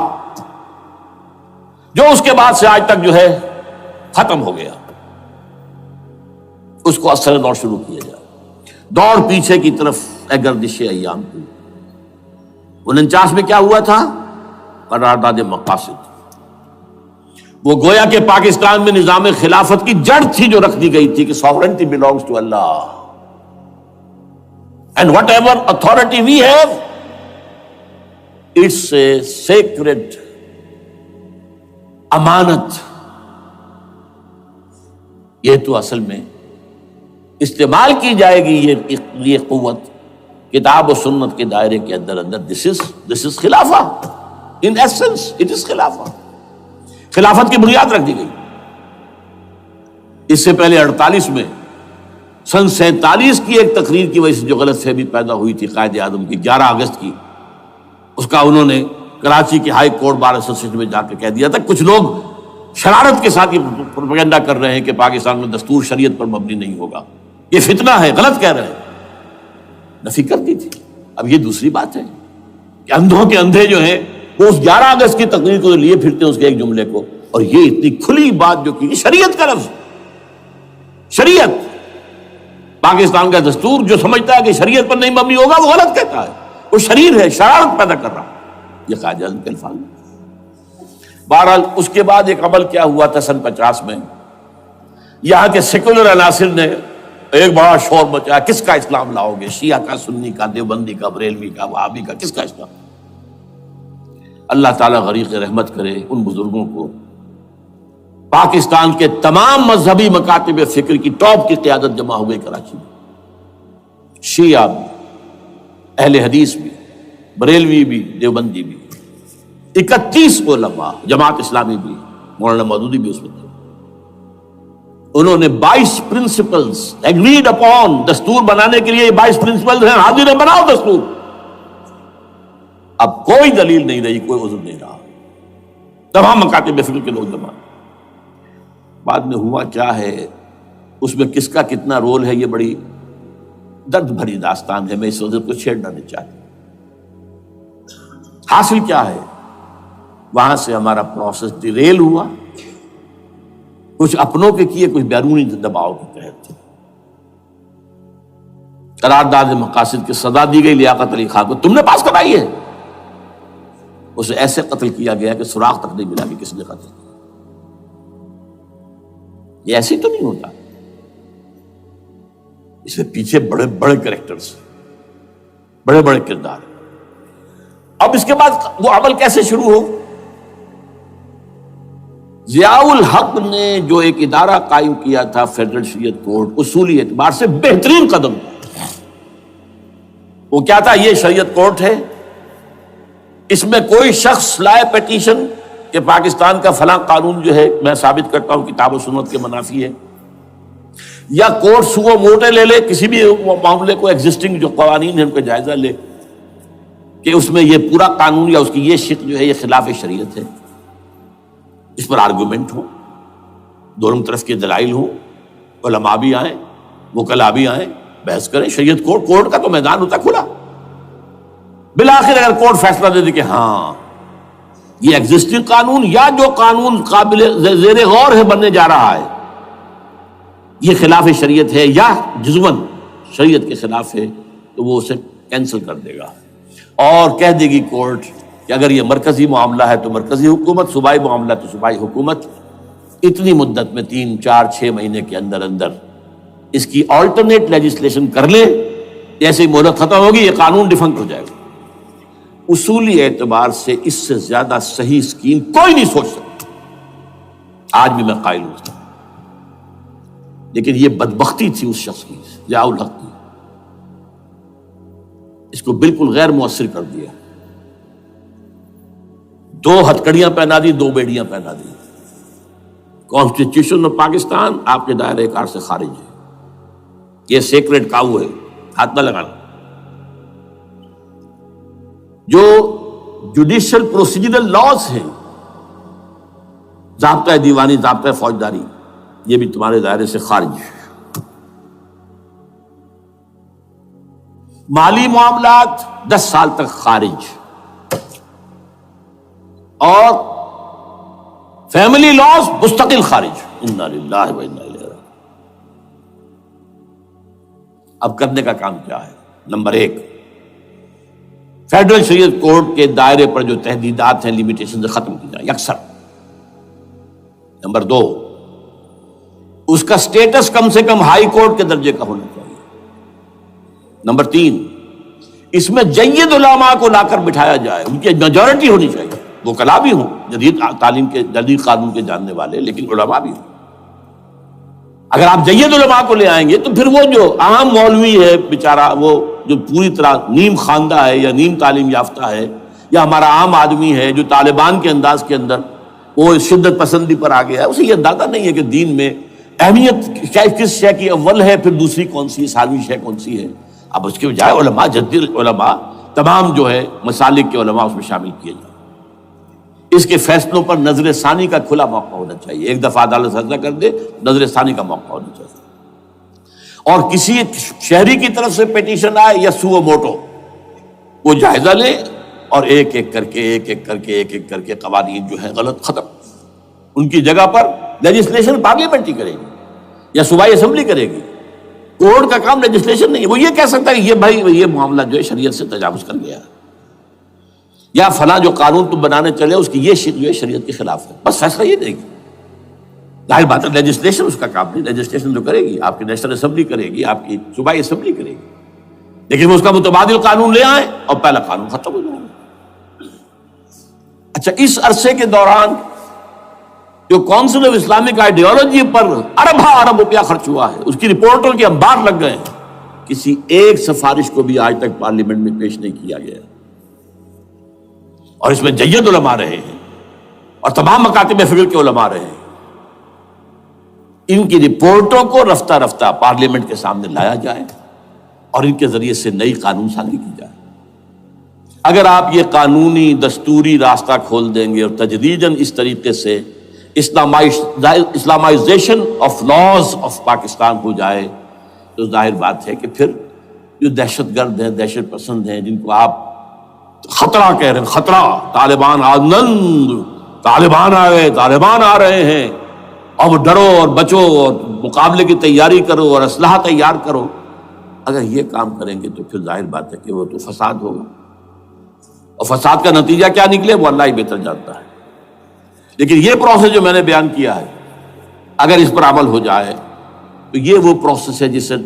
جو اس کے بعد سے آج تک جو ہے ختم ہو گیا، اس کو اثر دور شروع کیا جائے۔ دوڑ پیچھے کی طرف اے گردش ایام کی۔ 49 میں کیا ہوا تھا؟ قرارداد مقاصد، وہ گویا کہ پاکستان میں نظام خلافت کی جڑ تھی جو رکھ دی گئی تھی کہ sovereignty belongs to Allah and whatever authority we have, it's a sacred امانت۔ یہ تو اصل میں استعمال کی جائے گی یہ قوت کتاب و سنت کے دائرے کے اندر this is خلافہ، in essence it is خلافہ۔ خلافت کی بنیاد رکھ دی گئی۔ اس سے پہلے 48 میں سن 47 کی ایک تقریر کی وجہ سے جو غلط فہمی پیدا ہوئی تھی قائد اعظم کی، 11 اگست کی، اس کا انہوں نے کراچی کے ہائی کورٹ بار ایسوسیشن میں جا کے کہہ دیا تھا، کچھ لوگ شرارت کے ساتھ یہ پروپیگنڈا کر رہے ہیں کہ پاکستان میں دستور شریعت پر مبنی نہیں ہوگا، یہ فتنہ ہے، غلط کہہ رہے ہیں، نفی کر دی تھی۔ اب یہ دوسری بات ہے کہ اندھوں کے اندھے جو ہیں وہ اس 11 اگست کی تقریر کو لیے پھرتے ہیں، اس کے ایک جملے کو، اور یہ اتنی کھلی بات جو کی، شریعت کا لفظ، شریعت، پاکستان کا دستور جو سمجھتا ہے کہ شریعت پر نہیں مبنی ہوگا وہ غلط کہتا ہے، وہ شریر ہے، شرارت پیدا کر رہا ہے، یہ قائد اعظم کے الفاظ۔ بہرحال اس کے بعد ایک عمل کیا ہوا تھا سن 50 میں، یہاں کے سیکولر عناصر نے ایک بڑا شور مچایا، کس کا اسلام لاؤ گے؟ شیعہ کا، سنی کا، دیوبندی کا، بریلوی کا، وہابی کا، کس کا اسلام؟ اللہ تعالیٰ غریق رحمت کرے ان بزرگوں کو، پاکستان کے تمام مذہبی مکاتب فکر کی ٹاپ کی قیادت جمع ہو گئی کراچی میں، شیعہ بھی، اہل حدیث بھی، بریلوی بھی، دیوبندی بھی، 31 علماء، جماعت اسلامی بھی، مولانا مودودی بھی اس میں تھے۔ انہوں نے 22 پرنسپلز ایگریڈ اپون، دستور بنانے کے لیے یہ 22 پرنسپلز ہیں، حاضر بناؤ دستور۔ اب کوئی دلیل نہیں رہی، کوئی عذر نہیں رہا، تمام مکاتب فکر کے لوگ جمع۔ بعد میں ہوا کیا ہے، اس میں کس کا کتنا رول ہے، یہ بڑی درد بھری داستان ہے، میں اس وجہ کو چھیڑنا نہیں چاہتا۔ حاصل کیا ہے، وہاں سے ہمارا پروسیس ڈیریل ہوا، کچھ اپنوں کے کیے، کچھ بیرونی دباؤ کے تحت۔ قرارداد مقاصد کی سزا دی گئی لیاقت علی خان کو، تم نے پاس کرائی ہے، اسے ایسے قتل کیا گیا کہ سراغ تک نہیں ملا کہ کس نے قتل کیا۔ یہ ایسے تو نہیں ہوتا، اس میں پیچھے بڑے بڑے کریکٹرز، بڑے بڑے کردار۔ اب اس کے بعد وہ عمل کیسے شروع ہو؟ ضیاء الحق نے جو ایک ادارہ قائم کیا تھا فیڈرل شریعت کورٹ، اصولی اعتبار سے بہترین قدم تھا۔ وہ کیا تھا؟ یہ شریعت کورٹ ہے، اس میں کوئی شخص لائے پیٹیشن کہ پاکستان کا فلاں قانون جو ہے میں ثابت کرتا ہوں کتاب و سنت کے منافی ہے، یا کورٹ سو موٹے لے لے کسی بھی معاملے کو، ایگزسٹنگ جو قوانین ہیں ان کا جائزہ لے کہ اس میں یہ پورا قانون یا اس کی یہ شق جو ہے یہ خلاف شریعت ہے، اس پر آرگومنٹ ہو، دونوں طرف کے دلائل ہوں، علماء بھی آئیں، وکلاء بھی آئیں، بحث کریں، شریعت کورٹ کا تو میدان ہوتا کھلا۔ بالآخر اگر کورٹ فیصلہ دے دے کہ ہاں یہ ایگزسٹنگ قانون یا جو قانون قابل زیر غور ہے بننے جا رہا ہے یہ خلاف شریعت ہے یا جزوً شریعت کے خلاف ہے، تو وہ اسے کینسل کر دے گا اور کہہ دے گی کورٹ کہ اگر یہ مرکزی معاملہ ہے تو مرکزی حکومت، صوبائی معاملہ تو صوبائی حکومت، اتنی مدت میں 3 4 6 مہینے کے اندر اندر اس کی آلٹرنیٹ لیجسلیشن کر لے، جیسے ہی مہلت ختم ہوگی یہ قانون ڈیفنکٹ ہو جائے گا۔ اصولی اعتبار سے اس سے زیادہ صحیح اسکیم کوئی نہیں سوچ سکتا، آج بھی میں قائل ہوں، لیکن یہ بدبختی تھی اس شخص کی، ضیاء الحق کی، اس کو بالکل غیر مؤثر کر دیا، 2 ہتھکڑیاں پہنا دی، 2 بیڑیاں پہنا دی۔ کانسٹیٹیوشن آف پاکستان آپ کے دائرے کار سے خارج ہے، یہ سیکریٹ کاؤ ہے، ہاتھ نہ لگانا۔ جو جوڈیشل پروسیجرل لاز ہیں، ضابطہ دیوانی، ضابطہ فوجداری، یہ بھی تمہارے دائرے سے خارج ہے۔ مالی معاملات 10 سال تک خارج، اور فیملی لاز مستقل خارج۔ انا للہ و انا الیہ راجعون۔ اب کرنے کا کام کیا ہے؟ نمبر 1، فیڈرل شریعت کورٹ کے دائرے پر جو تحدیدات ہیں، لیمیٹیشن ختم کی جائیں یکسر۔ نمبر 2، اس کا سٹیٹس کم سے کم ہائی کورٹ کے درجے کا ہونا چاہیے۔ نمبر 3، اس میں جید علماء کو لا کر بٹھایا جائے، ان کی میجورٹی ہونی چاہیے، وکلاء بھی ہوں، جدید تعلیم کے، جدید قانون کے جاننے والے، لیکن علماء بھی ہوں۔ اگر آپ جید علماء کو لے آئیں گے تو پھر وہ جو عام مولوی ہے بیچارہ، وہ جو پوری طرح نیم خواندہ ہے یا نیم تعلیم یافتہ ہے، یا ہمارا عام آدمی ہے جو طالبان کے انداز کے اندر وہ شدت پسندی پر آ گیا ہے، اسے یہ اندازہ نہیں ہے کہ دین میں اہمیت کس شے کی اول ہے، پھر دوسری کون سی، ثانوی شے کون سی ہے۔ اب اس کے بجائے علماء، جدید علماء، تمام جو ہے مسالک کے علماء اس میں شامل کیے جائیں۔ اس کے فیصلوں پر نظر ثانی کا کھلا موقع ہونا چاہیے، ایک دفعہ عدالت فیصلہ کر دے، نظر ثانی کا موقع ہونا چاہیے، اور کسی شہری کی طرف سے پیٹیشن آئے یا سو موٹو، وہ جائزہ لے اور ایک ایک کر کے قوانین جو ہے غلط ختم، ان کی جگہ پر لیجسلیشن پارلیمنٹ ہی کرے گی یا صوبائی اسمبلی کرے گی۔ کورٹ کا کام لیجسلیشن نہیں ہے، وہ یہ کہہ سکتا ہے کہ یہ بھائی یہ معاملہ جو ہے شریعت سے تجاوز کر گیا ہے، یا فلاں جو قانون تم بنانے چلے اس کی یہ شق جو ہے شریعت کے خلاف ہے، بس فیصلہ یہ دے گی۔ ظاہر بات ہے لیجسلیشن اس کا کام نہیں، لیجسلیشن جو کرے گی آپ کی نیشنل اسمبلی کرے گی، آپ کی صوبائی اسمبلی کرے گی، لیکن وہ اس کا متبادل قانون لے آئیں اور پہلا قانون ختم ہو جائے گا۔ اچھا، اس عرصے کے دوران جو کونسل آف اسلامک آئیڈیالوجی پر ارب روپیہ خرچ ہوا ہے، اس کی رپورٹوں کے انبار لگ گئے ہیں، کسی ایک سفارش کو بھی آج تک پارلیمنٹ میں پیش نہیں کیا گیا، اور اس میں جید علماء رہے ہیں اور تمام مکاتب فکر کے علماء رہے ہیں۔ ان کی رپورٹوں کو رفتہ رفتہ پارلیمنٹ کے سامنے لایا جائے اور ان کے ذریعے سے نئی قانون سازی کی جائے۔ اگر آپ یہ قانونی دستوری راستہ کھول دیں گے اور تجدیداً اس طریقے سے Islamization of laws of Pakistan ہو جائے تو ظاہر بات ہے کہ پھر جو دہشت گرد ہیں، دہشت پسند ہیں، جن کو آپ خطرہ کہہ رہے ہیں، خطرہ، طالبان آنند، طالبان آ گئے، طالبان آ رہے ہیں، اب ڈرو اور بچو اور مقابلے کی تیاری کرو اور اسلحہ تیار کرو، اگر یہ کام کریں گے تو پھر ظاہر بات ہے کہ وہ تو فساد ہوگا، اور فساد کا نتیجہ کیا نکلے وہ اللہ ہی بہتر جانتا ہے۔ لیکن یہ پروسیس جو میں نے بیان کیا ہے، اگر اس پر عمل ہو جائے تو یہ وہ پروسیس ہے جسے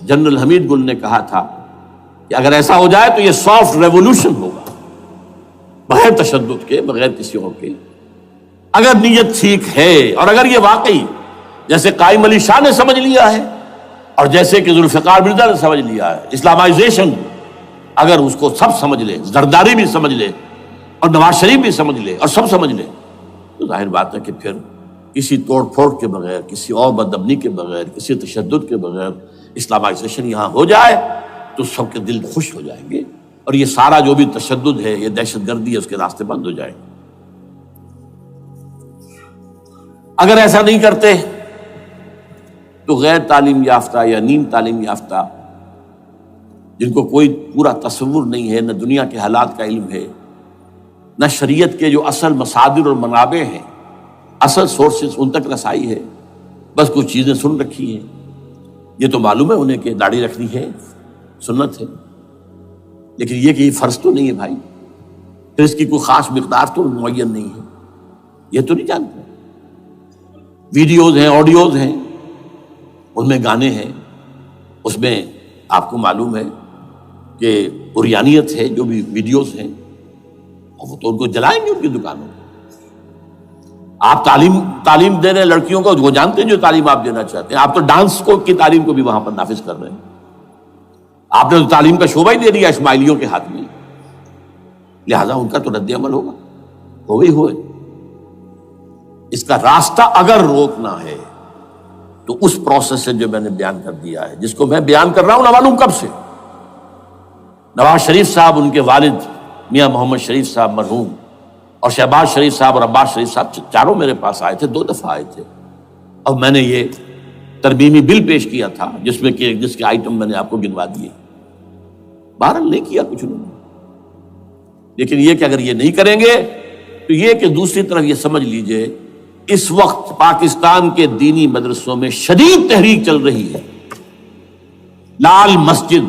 جنرل حمید گل نے کہا تھا کہ اگر ایسا ہو جائے تو یہ سافٹ ریولوشن ہوگا، بغیر تشدد کے، بغیر کسی اور کے، اگر نیت ٹھیک ہے، اور اگر یہ واقعی جیسے قائم علی شاہ نے سمجھ لیا ہے اور جیسے کہ ذوالفقار مرزا نے سمجھ لیا ہے، اسلامائزیشن اگر اس کو سب سمجھ لے، زرداری بھی سمجھ لے اور نواز شریف بھی سمجھ لے اور سب سمجھ لے ظاہر بات ہے کہ پھر کسی توڑ پھوڑ کے بغیر، کسی اور بدامنی کے بغیر، کسی تشدد کے بغیر اسلامائزیشن یہاں ہو جائے تو سب کے دل خوش ہو جائیں گے، اور یہ سارا جو بھی تشدد ہے، یہ دہشت گردی ہے، اس کے راستے بند ہو جائیں گے۔ اگر ایسا نہیں کرتے تو غیر تعلیم یافتہ یا نیم تعلیم یافتہ، جن کو کوئی پورا تصور نہیں ہے، نہ دنیا کے حالات کا علم ہے، نہ شریعت کے جو اصل مصادر اور منابع ہیں، اصل سورسز، ان تک رسائی ہے، بس کچھ چیزیں سن رکھی ہیں۔ یہ تو معلوم ہے انہیں کہ داڑھی رکھنی ہے، سنت ہے، لیکن یہ کہ یہ فرض تو نہیں ہے بھائی، پھر اس کی کوئی خاص مقدار تو معین نہیں ہے، یہ تو نہیں جانتے۔ ویڈیوز ہیں، آڈیوز ہیں، ان میں گانے ہیں، اس میں آپ کو معلوم ہے کہ عریانیت ہے، جو بھی ویڈیوز ہیں، اور وہ تو ان کو جلائیں گے ان کی دکانوں کو۔ آپ تعلیم دے رہے ہیں لڑکیوں کو، وہ جانتے ہیں جو تعلیم آپ دینا چاہتے ہیں، آپ تو ڈانس کی تعلیم کو بھی وہاں پر نافذ کر رہے ہیں۔ آپ نے تو تعلیم کا شعبہ ہی دے دیا اسماعیلیوں کے ہاتھ میں، لہذا ان کا تو رد عمل ہوگا، ہوئے۔ اس کا راستہ اگر روکنا ہے تو اس پروسیس سے جو میں نے بیان کر دیا ہے، جس کو میں بیان کر رہا ہوں نہ معلوم کب سے۔ نواز شریف صاحب، ان کے والد میاں محمد شریف صاحب مرحوم، اور شہباز شریف صاحب اور عباس شریف صاحب چاروں میرے پاس آئے تھے، 2 دفعہ آئے تھے، اور میں نے یہ ترمیمی بل پیش کیا تھا جس کے آئٹم میں نے آپ کو گنوا دیے۔ بہرحال نہیں کیا کچھ انہوں نے، لیکن یہ کہ اگر یہ نہیں کریں گے تو یہ کہ دوسری طرف یہ سمجھ لیجئے اس وقت پاکستان کے دینی مدرسوں میں شدید تحریک چل رہی ہے۔ لال مسجد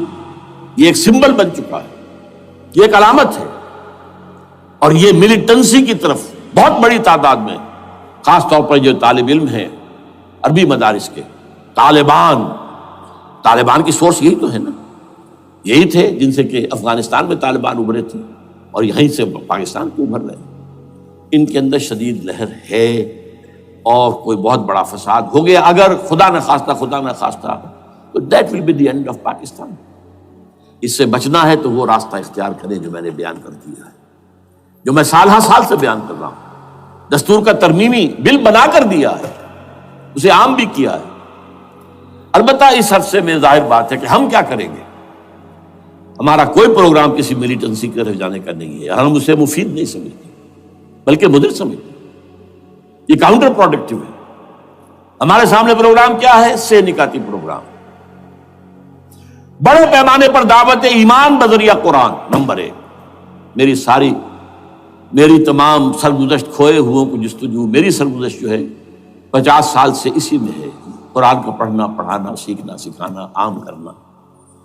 یہ ایک سمبل بن چکا ہے، یہ ایک علامت ہے، اور یہ ملیٹنسی کی طرف بہت بڑی تعداد میں، خاص طور پر جو طالب علم ہیں عربی مدارس کے، طالبان کی سورس یہی تو ہے نا، یہی تھے جن سے کہ افغانستان میں طالبان ابھرے تھے اور یہیں سے پاکستان کو ابھر رہے ہیں۔ ان کے اندر شدید لہر ہے، اور کوئی بہت بڑا فساد ہو گیا اگر خدا نہ خواستہ تو that will be the end of Pakistan. اس سے بچنا ہے تو وہ راستہ اختیار کریں جو میں نے بیان کر دیا ہے، جو میں سال سے بیان کر رہا ہوں۔ دستور کا ترمیمی بل بنا کر دیا ہے، اسے عام بھی کیا ہے۔ البتہ اس عرصے میں ظاہر بات ہے کہ ہم کیا کریں گے، ہمارا کوئی پروگرام کسی ملیٹنسی کے طرف جانے کا نہیں ہے، ہم اسے مفید نہیں سمجھتے بلکہ مضر سمجھتے، یہ کاؤنٹر پروڈکٹیو ہے۔ ہمارے سامنے پروگرام کیا ہے؟ سے نکاتی پروگرام، بڑے پیمانے پر دعوت ایمان بذریعہ قرآن، نمبر 1۔ میری تمام سرگزشت کھوئے ہوئوں کو جستجو، میری سرگزشت جو ہے 50 سال سے اسی میں ہے، قرآن کا پڑھنا، پڑھانا، سیکھنا، سکھانا، عام کرنا،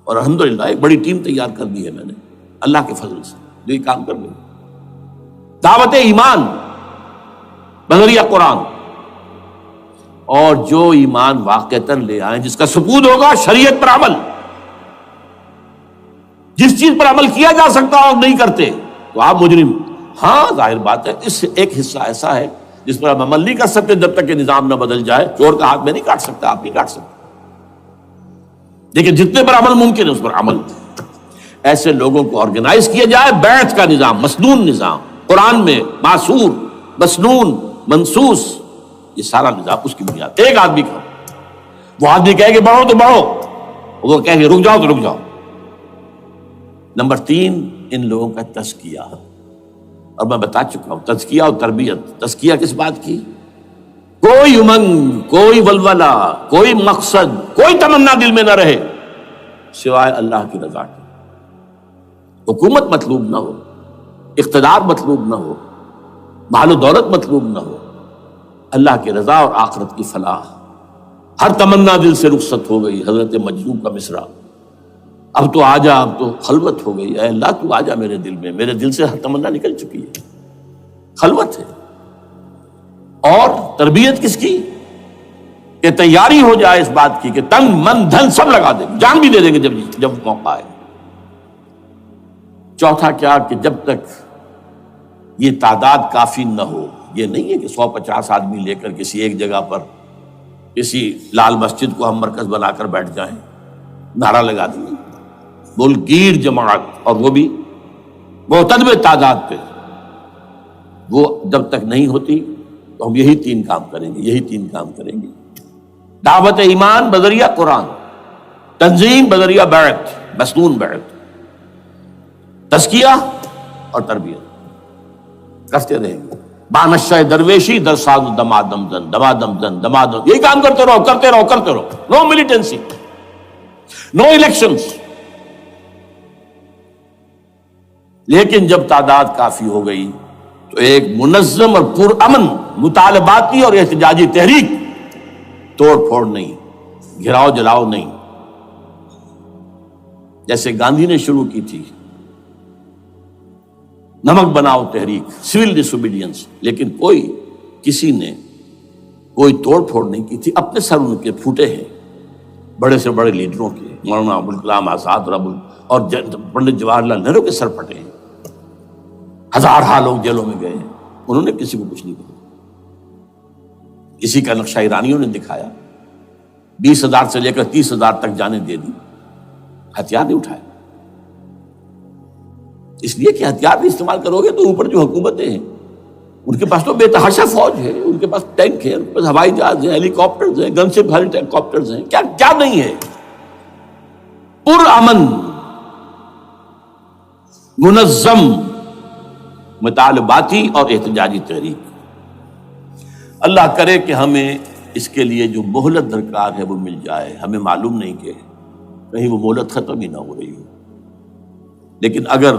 اور الحمدللہ ایک بڑی ٹیم تیار کر دی ہے میں نے اللہ کے فضل سے، جو یہ کام کر رہی ہے۔ دعوت ایمان بذریعہ قرآن، اور جو ایمان واقعتاً لے آئیں، جس کا ثبوت ہوگا شریعت پر عمل، جس چیز پر عمل کیا جا سکتا اور نہیں کرتے تو آپ مجرم۔ ہاں ظاہر بات ہے اس سے ایک حصہ ایسا ہے جس پر آپ عمل نہیں کر سکتے جب تک کہ نظام نہ بدل جائے، چور کا ہاتھ میں نہیں کاٹ سکتا، آپ نہیں کاٹ سکتے، لیکن جتنے پر عمل ممکن ہے اس پر عمل۔ ایسے لوگوں کو آرگنائز کیا جائے، بیعت کا نظام، مسنون نظام، قرآن میں معصور، مسنون، منصوص، یہ سارا نظام اس کی بنیاد۔ ایک آدمی کا، وہ آدمی کہے کہ بڑھو تو بڑھو، وہ کہے کہ رک جاؤ تو رک جاؤ۔ نمبر 3، ان لوگوں کا تزکیہ، اور میں بتا چکا ہوں تزکیہ اور تربیت۔ تزکیہ کس بات کی؟ کوئی امنگ، کوئی ولولہ، کوئی مقصد، کوئی تمنا دل میں نہ رہے سوائے اللہ کی رضا کے۔ حکومت مطلوب نہ ہو، اقتدار مطلوب نہ ہو، مال و دولت مطلوب نہ ہو، اللہ کی رضا اور آخرت کی فلاح۔ ہر تمنا دل سے رخصت ہو گئی، حضرت مجذوب کا مصرع، اب تو آجا، اب تو خلوت ہو گئی، اے اللہ تو آجا میرے دل میں، میرے دل سے ہر تمنا نکل چکی ہے، خلوت ہے۔ اور تربیت کس کی؟ کہ تیاری ہو جائے اس بات کی کہ تن من دھن سب لگا دیں گے، جان بھی دے دیں گے جب موقع آئے۔ چوتھا کیا؟ کہ جب تک یہ تعداد کافی نہ ہو، یہ نہیں ہے کہ 150 آدمی لے کر کسی ایک جگہ پر کسی لال مسجد کو ہم مرکز بنا کر بیٹھ جائیں، نعرہ لگا دیں، ملکیر جماعت، اور وہ بھی معتدل تعداد پہ، وہ جب تک نہیں ہوتی تو ہم یہی تین کام کریں گے. دعوت ایمان بذریعہ قرآن، تنظیم بذریعہ بیعت، مسنون بیعت، تزکیہ اور تربیت کرتے رہیں گے. بانشہ درویشی در ساز دمادم زن، یہی کام کرتے رہو. نو ملیٹنسی، نو الیکشنز. لیکن جب تعداد کافی ہو گئی تو ایک منظم اور پرامن مطالباتی اور احتجاجی تحریک، توڑ پھوڑ نہیں، گھراؤ جلاؤ نہیں، جیسے گاندھی نے شروع کی تھی، نمک بناؤ تحریک، سول ڈس اوبیڈینس. لیکن کسی نے کوئی توڑ پھوڑ نہیں کی تھی. اپنے سر ان کے پھوٹے ہیں بڑے سے بڑے لیڈروں کے، مولانا ابوالکلام آزاد اور پنڈت جواہر لال نہرو کے سر پھٹے ہیں. ہزارہ لوگ جیلوں میں گئے ہیں، انہوں نے کسی کو کچھ نہیں کہا. کسی کا نقشہ ایرانیوں نے دکھایا، 20,000 سے لے کر 30,000 تک جانیں دے دی، ہتھیار نہیں اٹھائے. اس لیے کہ ہتھیار بھی استعمال کرو گے تو اوپر جو حکومتیں ہیں ان کے پاس تو بے تحاشا فوج ہے، ان کے پاس ٹینک ہے، ان کے پاس ہوائی جہاز ہیں، ہیلی کاپٹرز ہیں، گن شپ ہیلی کاپٹرز ہیں. کیا نہیں ہے؟ پرامن منظم مطالباتی اور احتجاجی تحریک. اللہ کرے کہ ہمیں اس کے لیے جو مہلت درکار ہے وہ مل جائے. ہمیں معلوم نہیں کہ کہیں وہ مہلت ختم ہی نہ ہو رہی ہو. لیکن اگر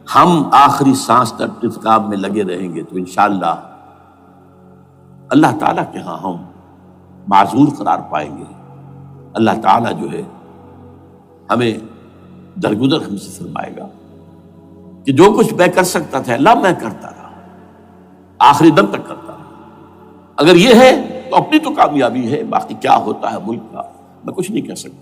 ہم آخری سانس تک اس کام میں لگے رہیں گے تو انشاءاللہ اللہ تعالیٰ کے ہاں ہم معذور قرار پائیں گے. اللہ تعالیٰ جو ہے ہمیں درگزر ہم سے فرمائے گا کہ جو کچھ میں کر سکتا تھا اللہ میں کرتا رہا، آخری دم تک کرتا رہا. اگر یہ ہے تو اپنی تو کامیابی ہے، باقی کیا ہوتا ہے ملک کا میں کچھ نہیں کہہ سکتا.